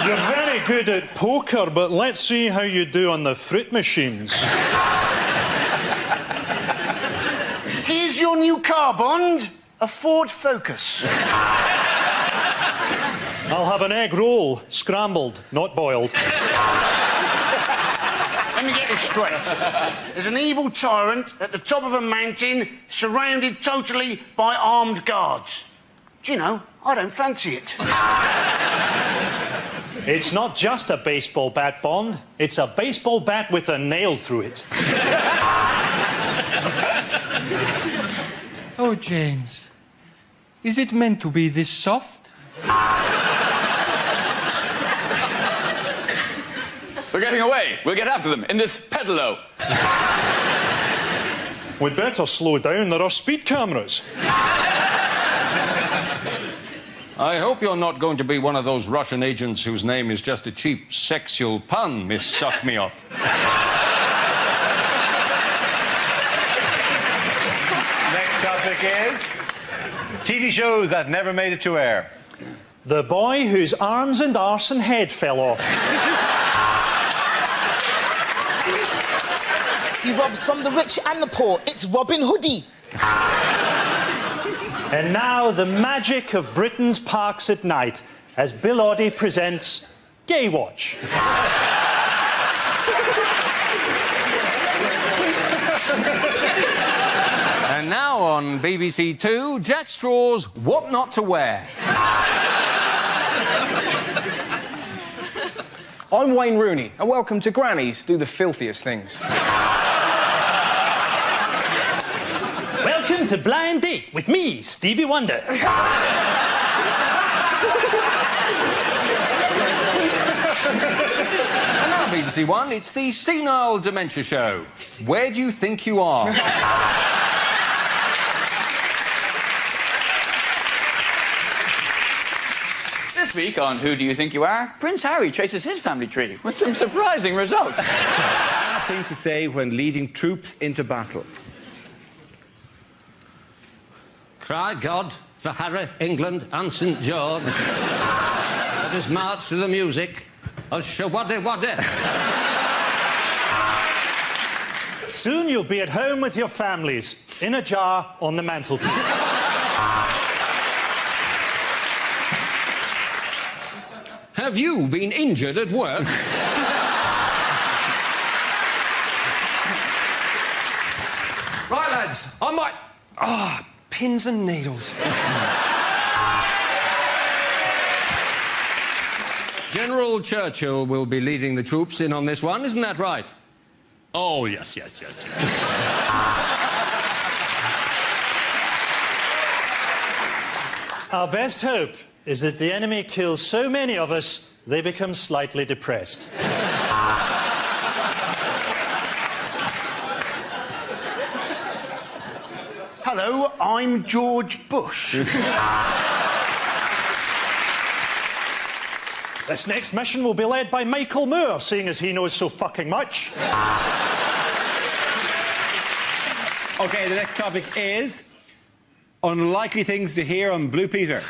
You're very good at poker, but let's see how you do on the fruit machines. Here's your new car, Bond. A Ford Focus. I'll have an egg roll, scrambled, not boiled. Let me get this straight. There's an evil tyrant at the top of a mountain, surrounded totally by armed guards. Do you know, I don't fancy it. It's not just a baseball bat, Bond. It's a baseball bat with a nail through it. Oh, James, is it meant to be this soft? They're getting away. We'll get after them in this pedalo. We'd better slow down. There are speed cameras. I hope you're not going to be one of those Russian agents whose name is just a cheap sexual pun, Miss Suck Me Off. Next topic is TV shows that never made it to air. The boy whose arms and arse and head fell off. He robs from the rich and the poor. It's Robin Hoodie. And now the magic of Britain's parks at night as Bill Oddie presents Gay Watch. And now on BBC Two, Jack Straw's What Not to Wear. I'm Wayne Rooney, and welcome to Grannies Do the Filthiest Things. Welcome to Blind Date with me, Stevie Wonder. And now BBC One, it's the Senile Dementia Show. Where do you think you are? This week on Who Do You Think You Are, Prince Harry traces his family tree with some surprising results. Things to say when leading troops into battle. Cry God for Harry, England and St George. Let us march to the music of Shawaddy Waddy. Soon you'll be at home with your families, in a jar on the mantelpiece. Have you been injured at work? Right, lads, I might... Ah, pins and needles. General Churchill will be leading the troops in on this one, isn't that right? Oh, yes. Our best hope is that the enemy kills so many of us, they become slightly depressed. Hello, I'm George Bush. This next mission will be led by Michael Moore, seeing as he knows so fucking much. OK, the next topic is unlikely things to hear on Blue Peter.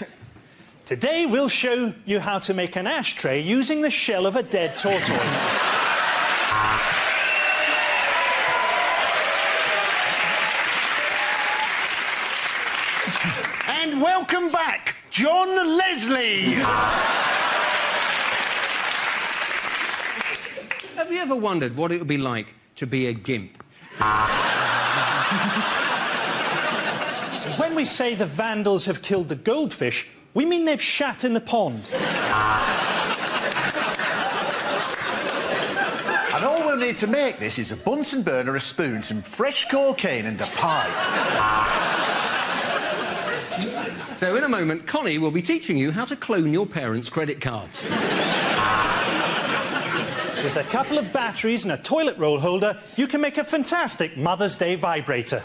Today we'll show you how to make an ashtray using the shell of a dead tortoise. And welcome back, John Leslie. Have you ever wondered what it would be like to be a gimp? When we say the vandals have killed the goldfish, we mean they've shat in the pond. And all we'll need to make this is a Bunsen burner, a spoon, some fresh cocaine and a pipe. So in a moment, Connie will be teaching you how to clone your parents' credit cards. With a couple of batteries and a toilet roll holder, you can make a fantastic Mother's Day vibrator.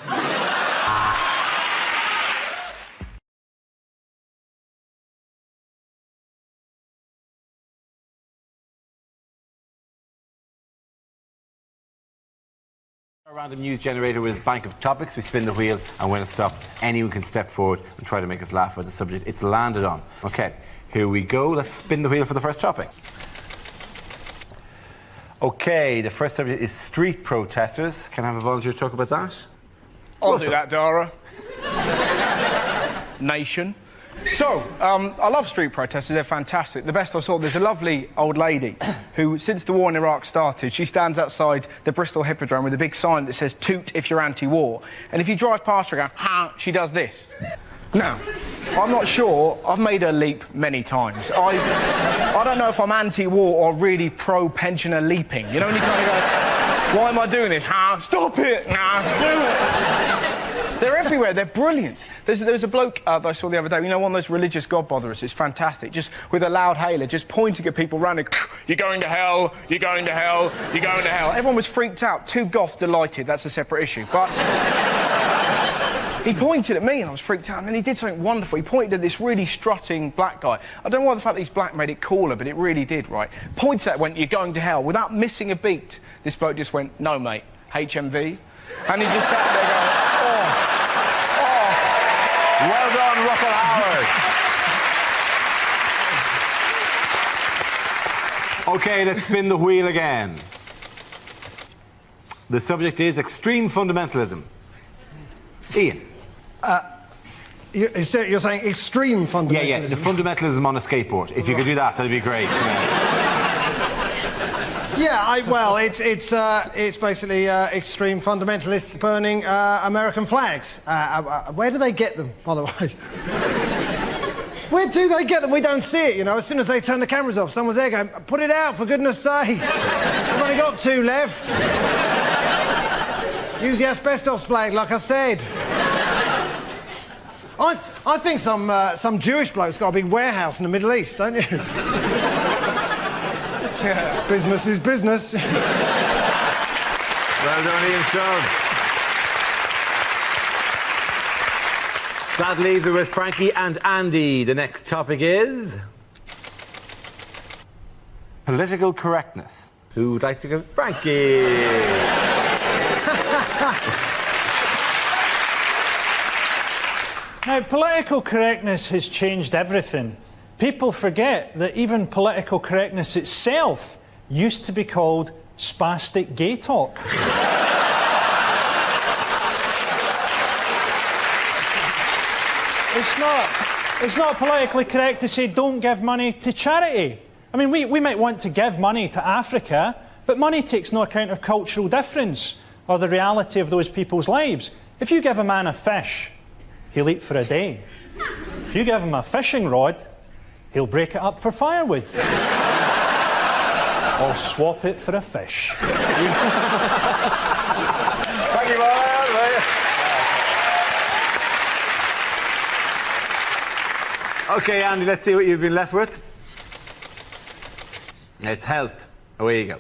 A random news generator with a bank of topics. We spin the wheel, and when it stops, anyone can step forward and try to make us laugh about the subject it's landed on. OK, here we go. Let's spin the wheel for the first topic. OK, the first subject is street protesters. Can I have a volunteer to talk about that? I'll do that, Dara. Nation. So, I love street protesters, they're fantastic. The best I saw, there's a lovely old lady who, since the war in Iraq started, she stands outside the Bristol Hippodrome with a big sign that says, "Toot if you're anti-war." And if you drive past her and go, "Ha," she does this. Now, I'm not sure, I've made her leap many times. I don't know if I'm anti-war or really pro-pensioner leaping. You know, when you kind of go, "Why am I doing this? Ha, stop it! Nah, do it!" They're everywhere, they're brilliant. There's a bloke that I saw the other day, you know, one of those religious godbotherers, it's fantastic, just with a loud hailer, just pointing at people randomly, "You're going to hell, you're going to hell, you're going to hell." Everyone was freaked out, too goth delighted, that's a separate issue, but... He pointed at me and I was freaked out, and then he did something wonderful. He pointed at this really strutting black guy. I don't know why the fact that he's black made it cooler, but it really did, right? Pointed at, went, "You're going to hell." Without missing a beat, this bloke just went, "No, mate, HMV." And he just sat there going, "Oh, oh." Well done, Russell Howard. OK, let's spin the wheel again. The subject is extreme fundamentalism. Ian. You're saying extreme fundamentalism? Yeah, the fundamentalism on a skateboard. If you could do that, that'd be great. Yeah, well, it's basically extreme fundamentalists burning American flags. Where do they get them, by the way? Where do they get them? We don't see it, you know. As soon as they turn the cameras off, someone's there going, "Put it out, for goodness sake. We've only got 2 left. Use the asbestos flag, like I said." I think some Jewish bloke's got a big warehouse in the Middle East, don't you? Yeah. Business is business. Well done, Ian Stone. That leaves it with Frankie and Andy. The next topic is political correctness. Who would like to go? Frankie. Now, political correctness has changed everything. People forget that even political correctness itself used to be called spastic gay talk. It's not politically correct to say don't give money to charity. I mean, we might want to give money to Africa, but money takes no account of cultural difference or the reality of those people's lives. If you give a man a fish, he'll eat for a day. If you give him a fishing rod, he'll break it up for firewood. Or swap it for a fish. Thank you, man. OK, Andy, let's see what you've been left with. It's health. Away you go.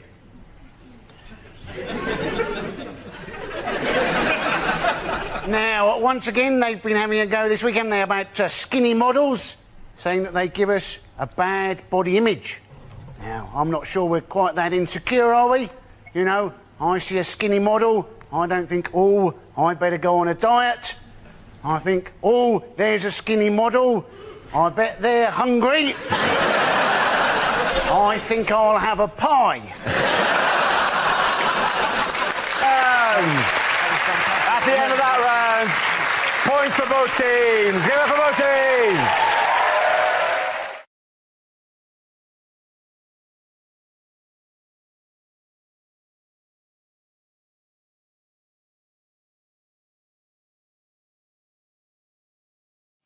Now, once again, they've been having a go this weekend, about skinny models, saying that they give us a bad body image. Now, I'm not sure we're quite that insecure, are we? You know, I see a skinny model, I don't think, oh, I better go on a diet. I think, oh, there's a skinny model, I bet they're hungry. I think I'll have a pie. At the end of that round, points for both teams. Give it for both teams.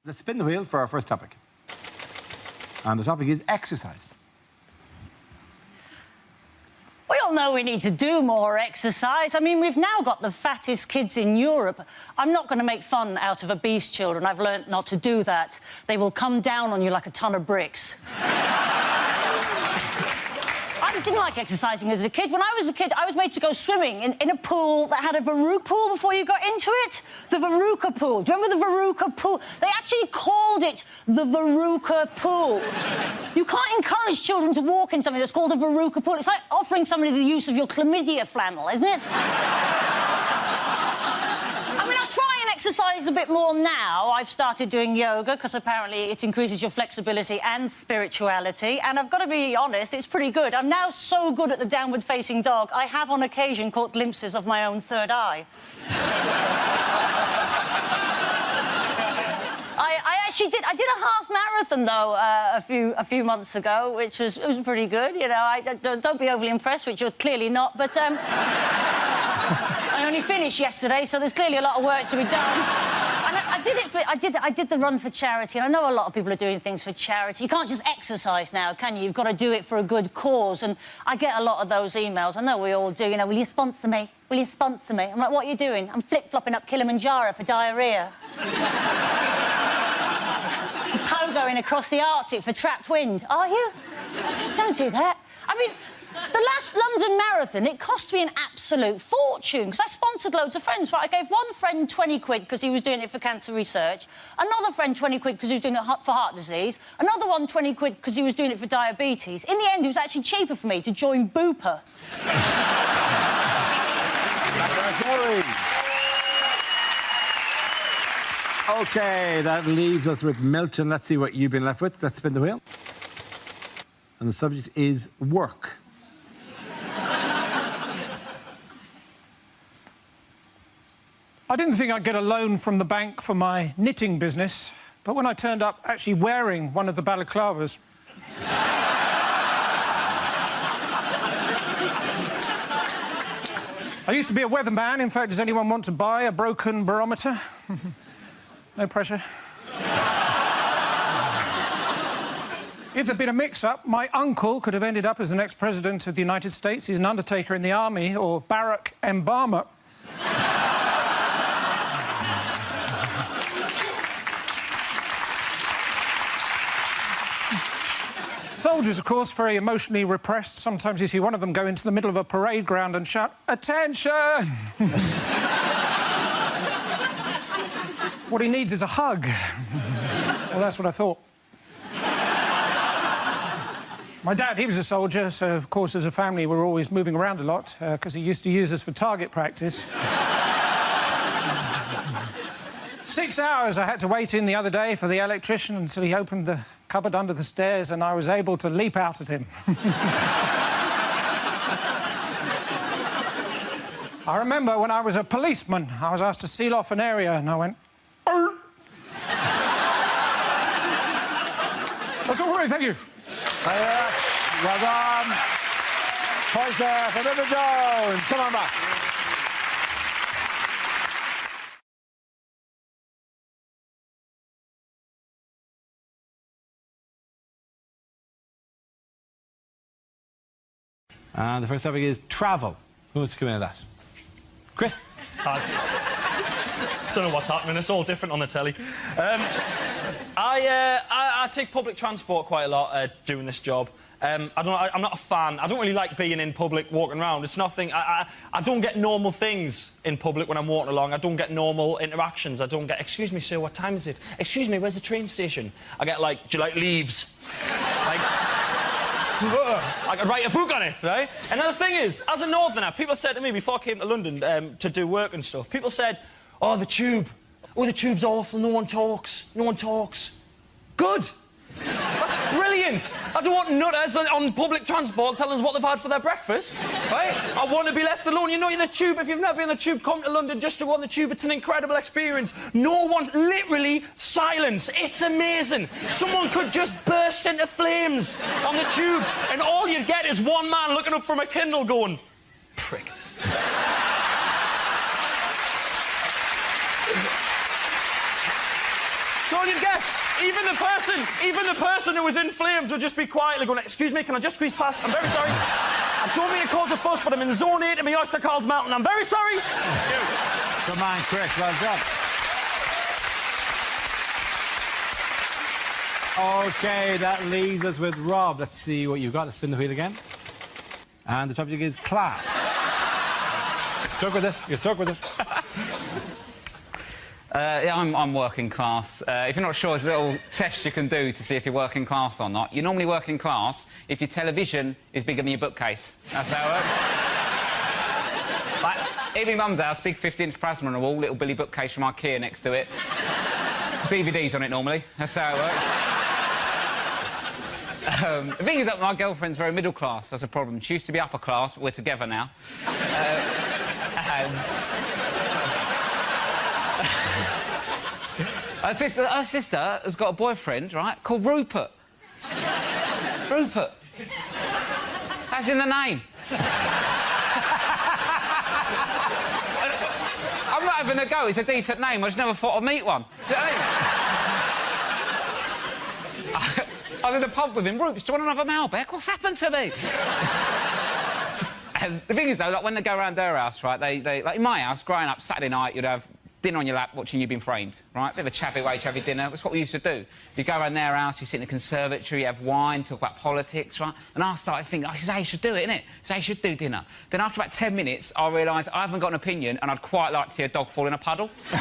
Let's spin the wheel for our first topic. And the topic is exercise. We all know we need to do more exercise. I mean, we've now got the fattest kids in Europe. I'm not going to make fun out of obese children. I've learnt not to do that. They will come down on you like a ton of bricks. I didn't like exercising as a kid. When I was a kid, I was made to go swimming in a pool that had a Veruca pool before you got into it. The Veruca pool. Do you remember the Veruca pool? They actually called it the Veruca pool. You can't encourage children to walk in something that's called a Veruca pool. It's like offering somebody the use of your chlamydia flannel, isn't it? I mean, I try and exercise a bit more now. I've started doing yoga because apparently it increases your flexibility and spirituality. And I've got to be honest, it's pretty good. I'm now so good at the downward-facing dog, I have on occasion caught glimpses of my own third eye. I did a half marathon though a few months ago, which was pretty good. You know, don't be overly impressed, which you're clearly not. But I only finished yesterday, so there's clearly a lot of work to be done. And I did the run for charity, and I know a lot of people are doing things for charity. You can't just exercise now, can you? You've got to do it for a good cause. And I get a lot of those emails. I know we all do. You know, will you sponsor me? Will you sponsor me? I'm like, what are you doing? I'm flip-flopping up Kilimanjaro for diarrhoea. Pogoing across the Arctic for trapped wind. Are you? Don't do that. I mean, the last London Marathon, it cost me an absolute fortune because I sponsored loads of friends, right? I gave one friend 20 quid because he was doing it for cancer research, another friend 20 quid because he was doing it for heart disease, another one 20 quid because he was doing it for diabetes. In the end, it was actually cheaper for me to join Bupa. OK, that leaves us with Milton. Let's see what you've been left with. Let's spin the wheel. And the subject is work. I didn't think I'd get a loan from the bank for my knitting business, but when I turned up actually wearing one of the balaclavas... I used to be a weatherman. In fact, does anyone want to buy a broken barometer? No pressure. If there'd been a mix-up, my uncle could have ended up as the next president of the United States. He's an undertaker in the army, or Barack Obama. Soldiers, of course, very emotionally repressed. Sometimes you see one of them go into the middle of a parade ground and shout, "Attention!" What he needs is a hug. Well, that's what I thought. My dad, he was a soldier, so, of course, as a family, we were always moving around a lot, because he used to use us for target practice. 6 hours I had to wait in the other day for the electrician until he opened the cupboard under the stairs and I was able to leap out at him. I remember when I was a policeman, I was asked to seal off an area and I went... "Arr!" That's all right, thank you. Well done. Points there for Mr. Jones. Come on back. And the first topic is travel. Who wants to come in of that? Chris? Hi. Don't know what's happening. It's all different on the telly. I take public transport quite a lot doing this job. I'm not a fan. I don't really like being in public, walking around. It's nothing... I don't get normal things in public when I'm walking along. I don't get normal interactions. I don't get, "Excuse me, sir, what time is it? Excuse me, where's the train station?" I get, like, "Do you like leaves?" Like... I could write a book on it, right? And the thing is, as a northerner, people said to me before I came to London to do work and stuff, people said, oh, the tube. Oh, the tube's awful, no one talks. No one talks. Good. That's brilliant. I don't want nutters on public transport telling us what they've had for their breakfast, right? I want to be left alone. You know, in the tube, if you've never been in the tube, come to London just to go on the tube. It's an incredible experience. No one, literally, silence. It's amazing. Someone could just burst into flames on the tube, and all you'd get is one man looking up from a Kindle going, prick. That's all you'd get. Even the person who was in flames would just be quietly going, excuse me, can I just squeeze past? I'm very sorry. I don't mean to cause a fuss, but I'm in zone 8 of my oyster Carl's mountain. I'm very sorry. Come on, Chris, well done. OK, that leaves us with Rob. Let's see what you've got. Let's spin the wheel again. And the topic is class. Stuck with it. You're stuck with it. Yeah, I'm working class. If you're not sure, there's a little test you can do to see if you're working class or not. You're normally working class if your television is bigger than your bookcase. That's how it works. Like, at my mum's house, big 50-inch plasma on the wall, little Billy bookcase from IKEA next to it. DVDs on it normally. That's how it works. The thing is that my girlfriend's very middle class. That's a problem. She used to be upper class, but we're together now. Her sister has got a boyfriend, right, called Rupert. Rupert. That's in the name. I'm not having a go. It's a decent name. I just never thought I'd meet one. Do you know what I mean? I was in the pub with him. Rupert, do you want another Malbec? What's happened to me? And the thing is, though, like, when they go around their house, right, they like in my house, growing up, Saturday night, you'd have dinner on your lap watching You've Been Framed, right? Bit of a chavvy dinner. That's what we used to do. You go around their house, you sit in the conservatory, you have wine, talk about politics, right? And I started thinking, oh, this is how you should do it, innit? This is how you should do dinner. Then after about 10 minutes, I realised I haven't got an opinion and I'd quite like to see a dog fall in a puddle. Well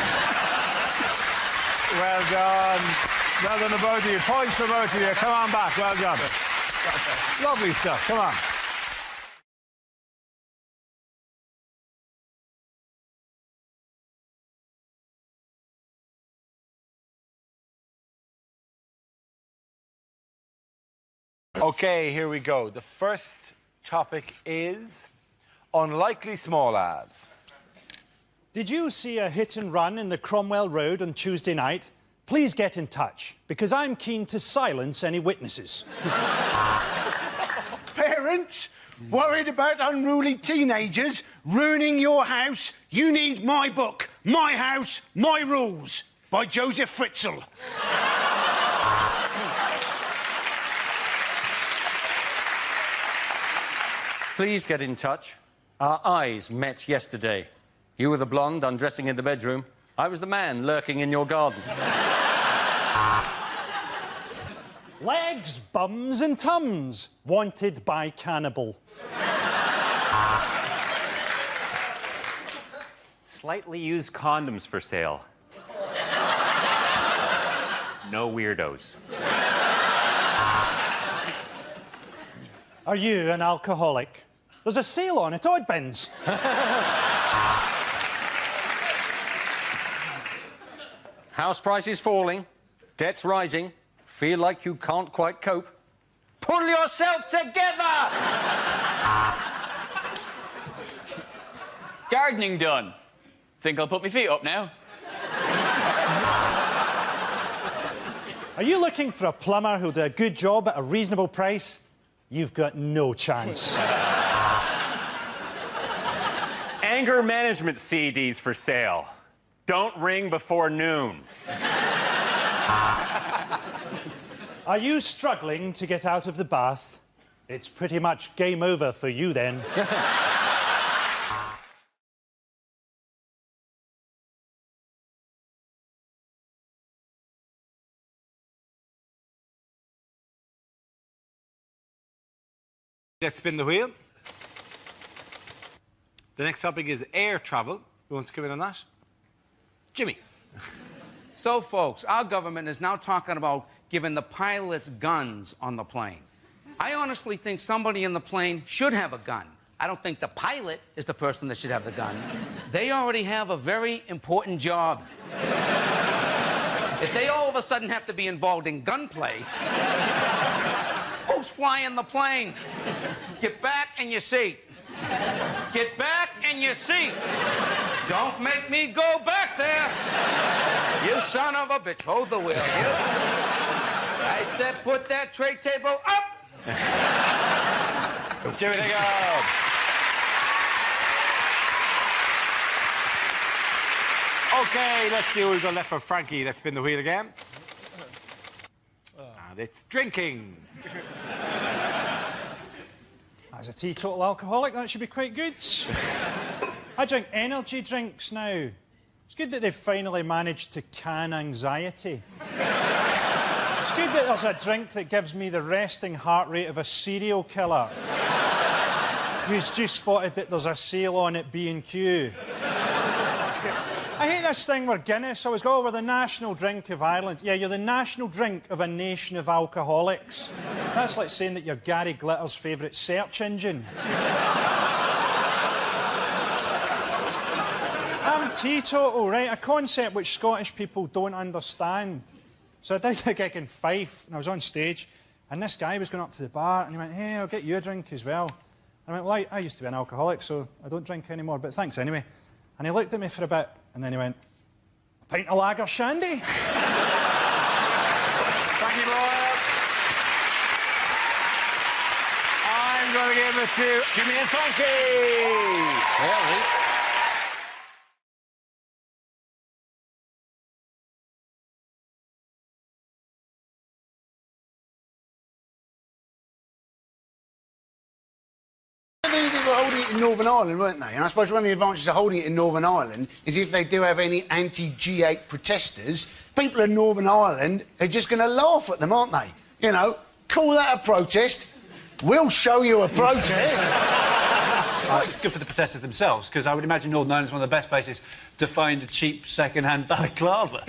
done. Well done to both of you. Points for both of you. Come on back. Well done. Lovely stuff. Come on. OK, here we go. The first topic is unlikely small ads. Did you see a hit and run in the Cromwell Road on Tuesday night? Please get in touch, because I'm keen to silence any witnesses. Parents, worried about unruly teenagers ruining your house? You need my book, My House, My Rules, by Joseph Fritzl. Please get in touch. Our eyes met yesterday. You were the blonde undressing in the bedroom. I was the man lurking in your garden. Legs, bums and tums, wanted by cannibal. Slightly used condoms for sale. No weirdos. Are you an alcoholic? There's a sale on at Oddbins. House prices falling, debts rising, feel like you can't quite cope. Pull yourself together! Gardening done. Think I'll put my feet up now. Are you looking for a plumber who'll do a good job at a reasonable price? You've got no chance. Anger management CDs for sale. Don't ring before noon. Are you struggling to get out of the bath? It's pretty much game over for you then. Let's spin the wheel. The next topic is air travel. Who wants to come in on that? Jimmy. So, folks, our government is now talking about giving the pilots guns on the plane. I honestly think somebody in the plane should have a gun. I don't think the pilot is the person that should have the gun. They already have a very important job. If they all of a sudden have to be involved in gunplay, who's flying the plane? Get back in your seat. Get back in your seat. Don't make me go back there. You son of a bitch. Hold the wheel. You. I said put that tray table up. Jimmy, take it. Okay, let's see what we've got left for Frankie. Let's spin the wheel again. And it's drinking. As a teetotal alcoholic, that should be quite good. I drink energy drinks now. It's good that they've finally managed to can anxiety. It's good that there's a drink that gives me the resting heart rate of a serial killer who's just spotted that there's a sale on at B&Q. I hate this thing where Guinness always go, oh, we're the national drink of Ireland. Yeah, you're the national drink of a nation of alcoholics. That's like saying that you're Gary Glitter's favourite search engine. I'm teetotal, right? A concept which Scottish people don't understand. So I did a gig in Fife, and I was on stage, and this guy was going up to the bar, and he went, hey, I'll get you a drink as well. And I went, well, I used to be an alcoholic, so I don't drink anymore, but thanks anyway. And he looked at me for a bit, and then he went, a pint of lager shandy? Frankie Boyle. I'm going to give it to Jimmy and Frankie. Really? They were holding it in Northern Ireland, weren't they? And I suppose one of the advantages of holding it in Northern Ireland is if they do have any anti-G8 protesters, people in Northern Ireland are just going to laugh at them, aren't they? You know, call that a protest. We'll show you a protest. It's good for the protesters themselves, because I would imagine Northern Ireland is one of the best places to find a cheap second-hand balaclava.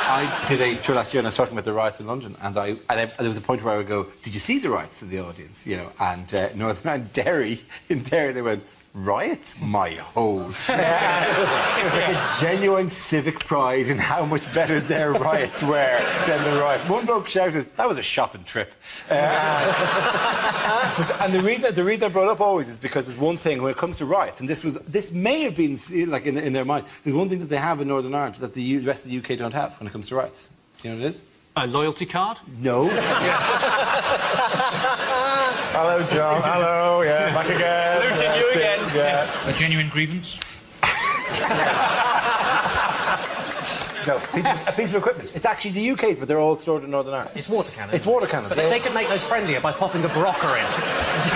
I did a tour last year and I was talking about the riots in London, and there was a point where I would go, did you see the riots to the audience? You know, and Northern Ireland, in Derry, they went, riots? My hole. Like a genuine civic pride in how much better their riots were than the riots. One bloke shouted, that was a shopping trip. And the reason I brought up always is because there's one thing when it comes to riots, and this may have been like in their mind, there's one thing that they have in Northern Ireland that the rest of the UK don't have when it comes to riots. Do you know what it is? A loyalty card? No. Hello, John. Hello, yeah, back again. Looting you again. Yeah. A genuine grievance? No, a piece of equipment. It's actually the UK's, but they're all stored in Northern Ireland. It's water cannons. It's water cannons. They could make those friendlier by popping a Barocca in.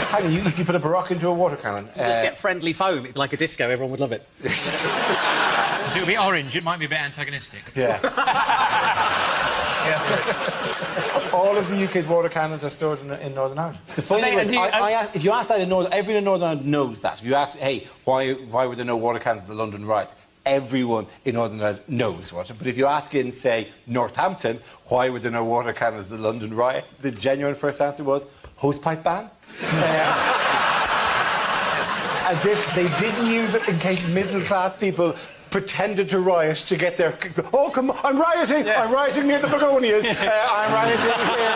Hang on, if you put a Barocca into a water cannon... You just get friendly foam. It'd be like a disco. Everyone would love it. So it would be orange. It might be a bit antagonistic. Yeah. All of the UK's water cannons are stored in Northern Ireland. The funny thing is, if you ask that in Northern, everyone in Northern Ireland knows that. If you ask, hey, why were there no water cannons at the London riots? Everyone in Northern Ireland knows what. But if you ask in, say, Northampton, why were there no water cannons at the London riots? The genuine first answer was hosepipe ban. As if they didn't use it in case middle-class people pretended to riot to get their... Oh, come on, I'm rioting! Yeah. I'm rioting near the begonias. I'm rioting here.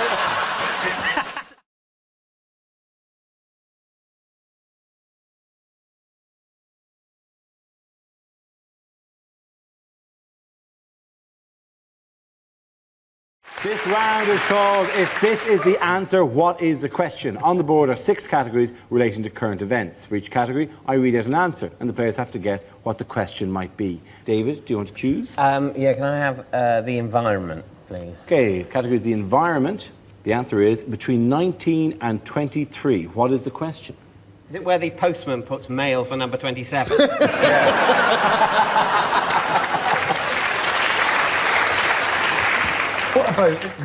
This round is called If This Is the Answer, What Is the Question? On the board are 6 categories relating to current events. For each category, I read out an answer, and the players have to guess what the question might be. David, do you want to choose? Yeah, can I have the environment, please? OK, the category is the environment. The answer is between 19 and 23. What is the question? Is it where the postman puts mail for number 27?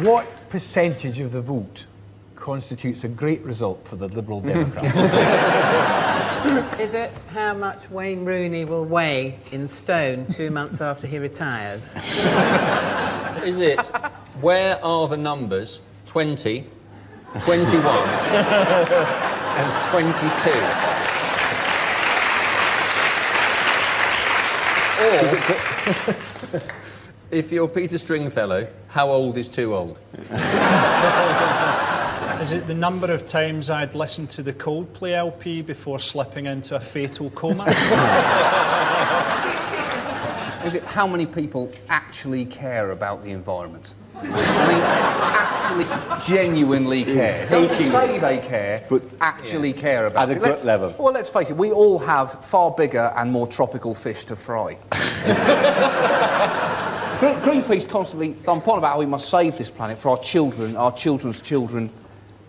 What percentage of the vote constitutes a great result for the Liberal Democrats? Is it how much Wayne Rooney will weigh in stone 2 months after he retires? Is it where are the numbers 20, 21 and 22. Or, if you're Peter Stringfellow, how old is too old? Is it the number of times I'd listened to the Coldplay LP before slipping into a fatal coma? Is it how many people actually care about the environment? I mean, actually, genuinely care. Don't say they care, but actually care about it. At a gut level. Well, let's face it, we all have far bigger and more tropical fish to fry. Greenpeace constantly thump on about how we must save this planet for our children, our children's children,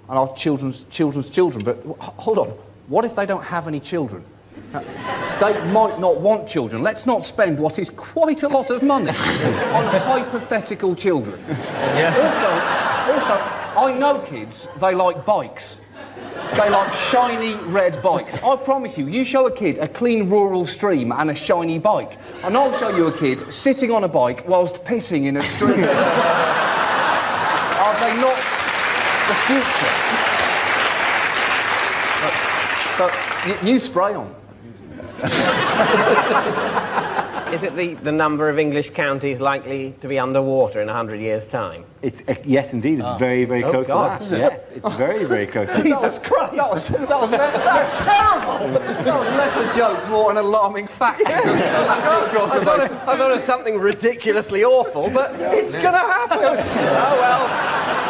and our children's children's children. But hold on, what if they don't have any children? They might not want children. Let's not spend what is quite a lot of money on hypothetical children. Also, I know kids, they like bikes. They like shiny red bikes. I promise you, you show a kid a clean rural stream and a shiny bike, and I'll show you a kid sitting on a bike whilst pissing in a stream. Are they not the future? So, you spray on. Is it the number of English counties likely to be underwater in 100 years' time? It's, yes, indeed. It's very, very close to that. Yes, it's very, very close to that. Jesus Christ! That's terrible! That was less a joke, more an alarming fact. I thought it was something ridiculously awful, but it's going to happen. Oh, well.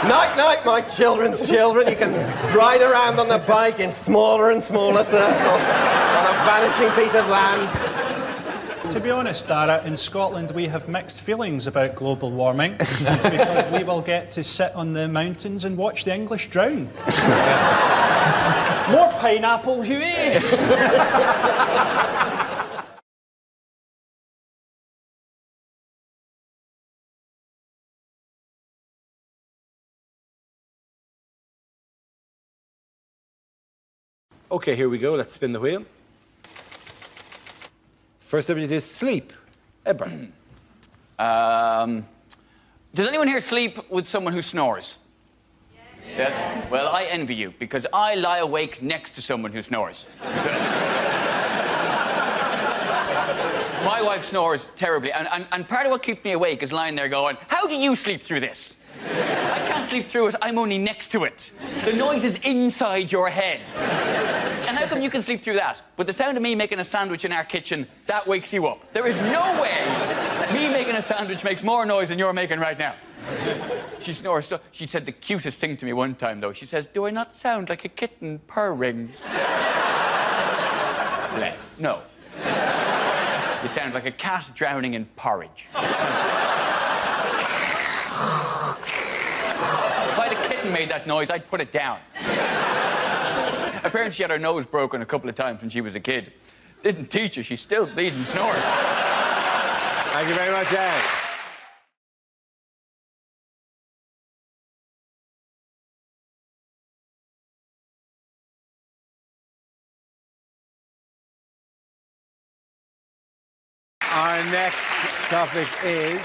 Night-night, my children's children. You can ride around on the bike in smaller and smaller circles on a vanishing piece of land. To be honest, Dara, in Scotland we have mixed feelings about global warming because we will get to sit on the mountains and watch the English drown. More pineapple, Huey! OK, here we go. Let's spin the wheel. First subject is sleep. Ebra. Does anyone here sleep with someone who snores? Yes? Well, I envy you, because I lie awake next to someone who snores. My wife snores terribly, and part of what keeps me awake is lying there going, how do you sleep through this? I can't sleep through it, I'm only next to it. The noise is inside your head. And how come you can sleep through that? But the sound of me making a sandwich in our kitchen, that wakes you up. There is no way me making a sandwich makes more noise than you're making right now. She snores so... She said the cutest thing to me one time, though. She says, do I not sound like a kitten purring? Bless. No. You sound like a cat drowning in porridge. If I had a kitten made that noise, I'd put it down. Apparently she had her nose broken a couple of times when she was a kid. Didn't teach her, she's still bleeding snores. Thank you very much, Ed. Our next topic is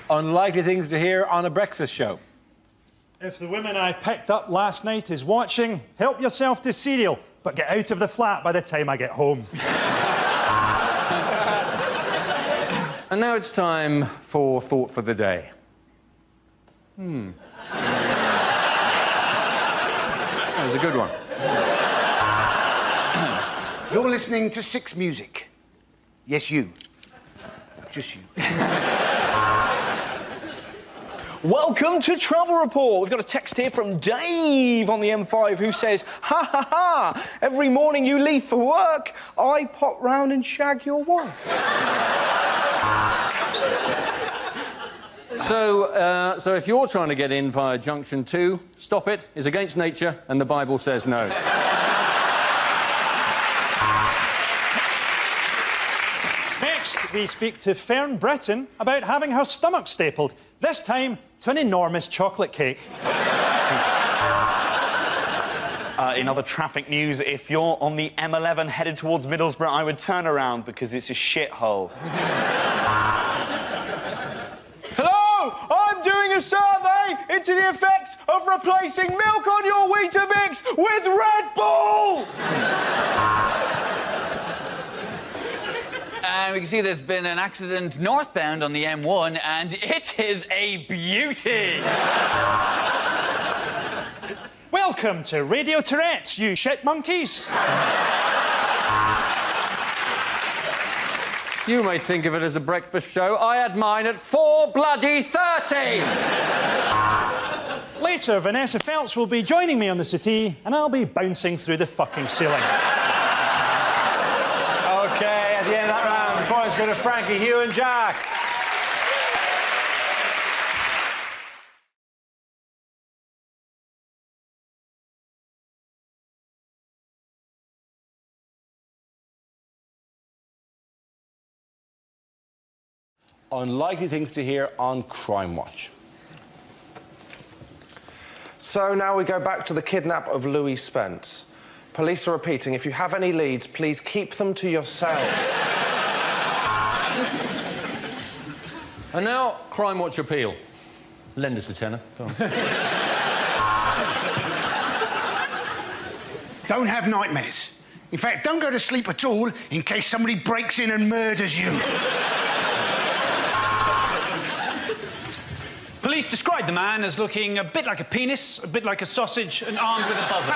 unlikely things to hear on a breakfast show. If the woman I picked up last night is watching, help yourself to cereal, but get out of the flat by the time I get home. And now it's time for Thought for the Day. That was a good one. You're listening to Six Music. Yes, you. Just you. Welcome to Travel Report. We've got a text here from Dave on the M5 who says, ha ha ha, every morning you leave for work, I pop round and shag your wife. So if you're trying to get in via Junction 2, stop it. It's against nature, and the Bible says no. Next, we speak to Fern Britton about having her stomach stapled, this time to an enormous chocolate cake. In other traffic news, if you're on the M11 headed towards Middlesbrough, I would turn around because it's a shithole. Hello, I'm doing a survey into the effects of replacing milk on your Weetabix with Red Bull! And we can see there's been an accident northbound on the M1, and it is a beauty. Welcome to Radio Tourette's, you shit monkeys. You may think of it as a breakfast show. I had mine at 4:30. Later, Vanessa Feltz will be joining me on the settee, and I'll be bouncing through the fucking ceiling. OK, at the end of that round, the points go to Frankie, Hugh and Jack. Unlikely things to hear on Crime Watch. So now we go back to the kidnap of Louis Spence. Police are repeating, if you have any leads, please keep them to yourselves. And now, Crime Watch appeal. Lend us a tenner. Go on. Don't have nightmares. In fact, don't go to sleep at all in case somebody breaks in and murders you. Police described the man as looking a bit like a penis, a bit like a sausage, and armed with a buzzer.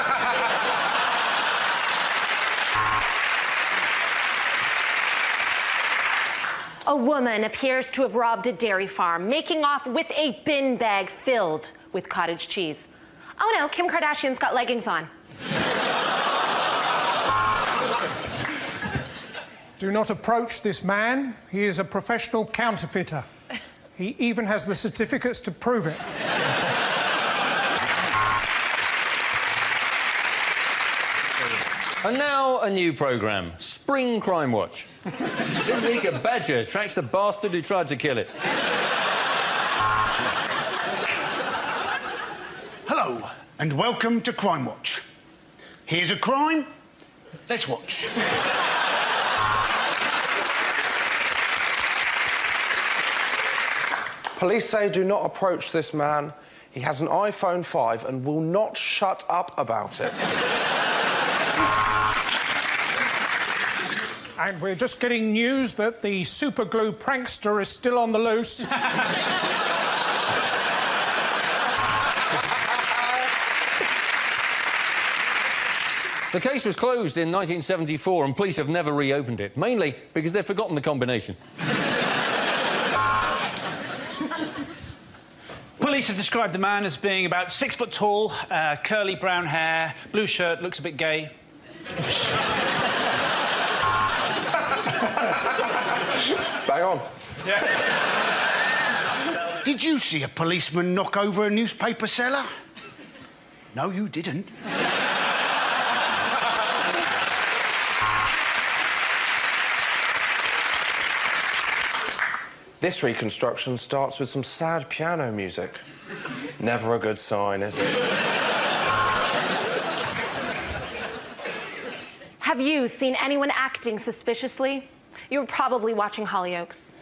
A woman appears to have robbed a dairy farm, making off with a bin bag filled with cottage cheese. Oh no, Kim Kardashian's got leggings on. Do not approach this man. He is a professional counterfeiter. He even has the certificates to prove it. And now a new programme, Spring Crime Watch. This week a badger tracks the bastard who tried to kill it. Hello, and welcome to Crime Watch. Here's a crime. Let's watch. Police say do not approach this man. He has an iPhone 5 and will not shut up about it. And we're just getting news that the superglue prankster is still on the loose. The case was closed in 1974 and police have never reopened it, mainly because they've forgotten the combination. Police have described the man as being about 6 foot tall, curly brown hair, blue shirt, looks a bit gay. Bang on. Yeah. Did you see a policeman knock over a newspaper seller? No, you didn't. This reconstruction starts with some sad piano music. Never a good sign, is it? Have you seen anyone acting suspiciously? You were probably watching Hollyoaks.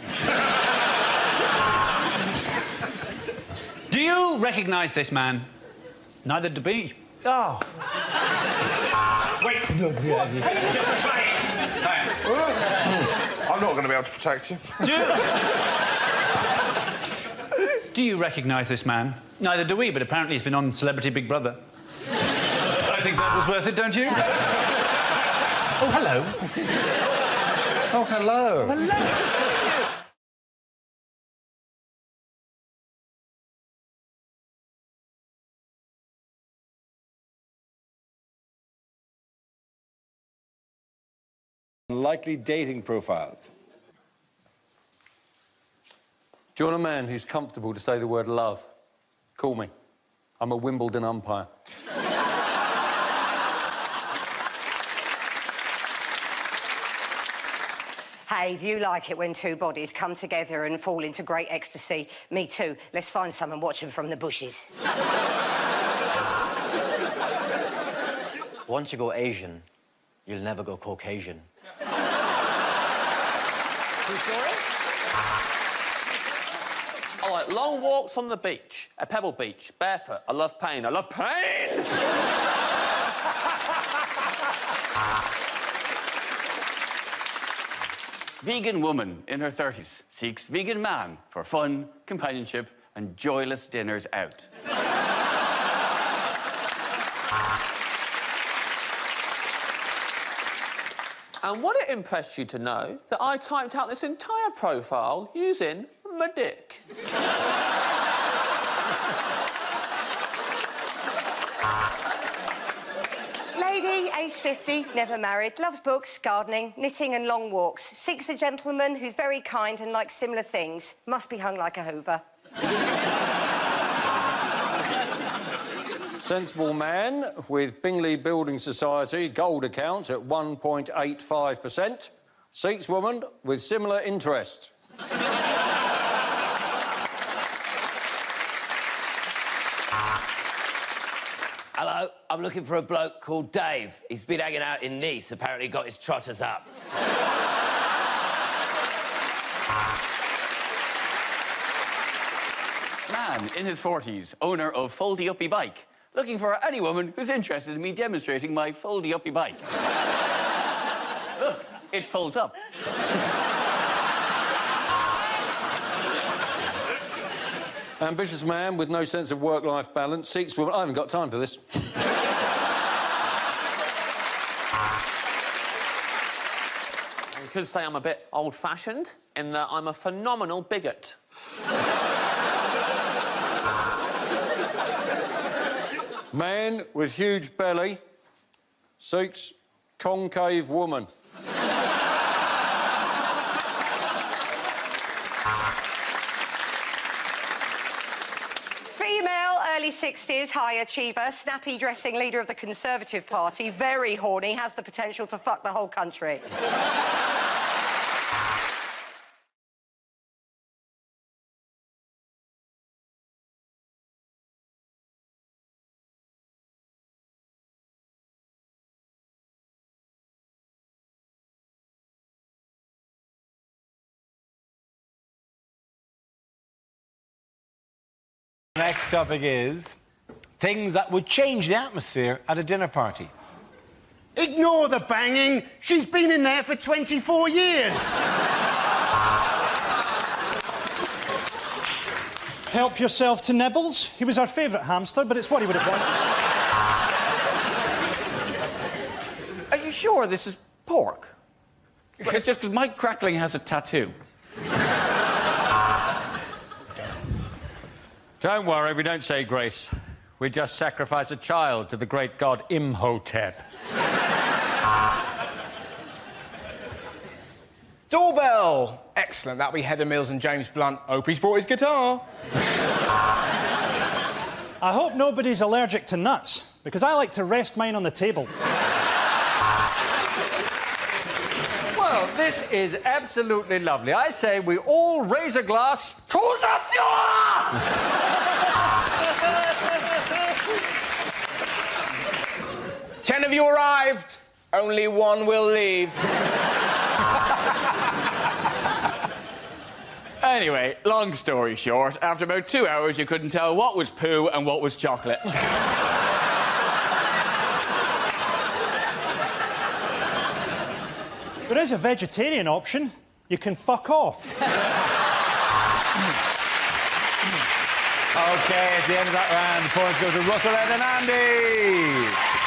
Do you recognise this man? Neither do we. Oh. Wait. I'm not going to be able to protect you. Do you recognise this man? Neither do we, but apparently he's been on Celebrity Big Brother. I think that was worth it, don't you? Oh, hello. Oh, hello. Hello. Likely dating profiles. Do you want a man who's comfortable to say the word love? Call me. I'm a Wimbledon umpire. Hey, do you like it when two bodies come together and fall into great ecstasy? Me too. Let's find some and watch them from the bushes. Once you go Asian, you'll never go Caucasian. True story? All right, long walks on the beach. A pebble beach, barefoot. I love pain. I love pain! Vegan woman in her 30s seeks vegan man for fun, companionship and joyless dinners out. And would it impress you to know that I typed out this entire profile using my dick? Lady, aged 50, never married, loves books, gardening, knitting and long walks. Seeks a gentleman who's very kind and likes similar things. Must be hung like a hoover. Sensible man with Bingley Building Society gold account at 1.85%. Seeks woman with similar interest. Hello, I'm looking for a bloke called Dave. He's been hanging out in Nice, apparently got his trotters up. Man in his 40s, owner of Foldy-Uppy Bike. Looking for any woman who's interested in me demonstrating my Foldy-Uppy Bike. Look, it folds up. Ambitious man with no sense of work-life balance seeks woman... I haven't got time for this. You could say I'm a bit old-fashioned in that I'm a phenomenal bigot. Man with huge belly seeks concave woman. Female, early 60s, high achiever, snappy dressing leader of the Conservative Party, very horny, has the potential to fuck the whole country. Next topic is things that would change the atmosphere at a dinner party. Ignore the banging. She's been in there for 24 years. Help yourself to Nibbles. He was our favourite hamster, but it's what he would have wanted. Are you sure this is pork? It's just because Mike Crackling has a tattoo. Don't worry, we don't say grace. We just sacrifice a child to the great god Imhotep. Doorbell! Excellent. That'll be Heather Mills and James Blunt. Hope he's brought his guitar. I hope nobody's allergic to nuts, because I like to rest mine on the table. Well, this is absolutely lovely. I say we all raise a glass to the Fuhrer! 10 of you arrived. Only one will leave. Anyway, long story short, after about 2 hours, you couldn't tell what was poo and what was chocolate. There is a vegetarian option. You can fuck off. OK, at the end of that round, the points go to Russell, Ed and Andy.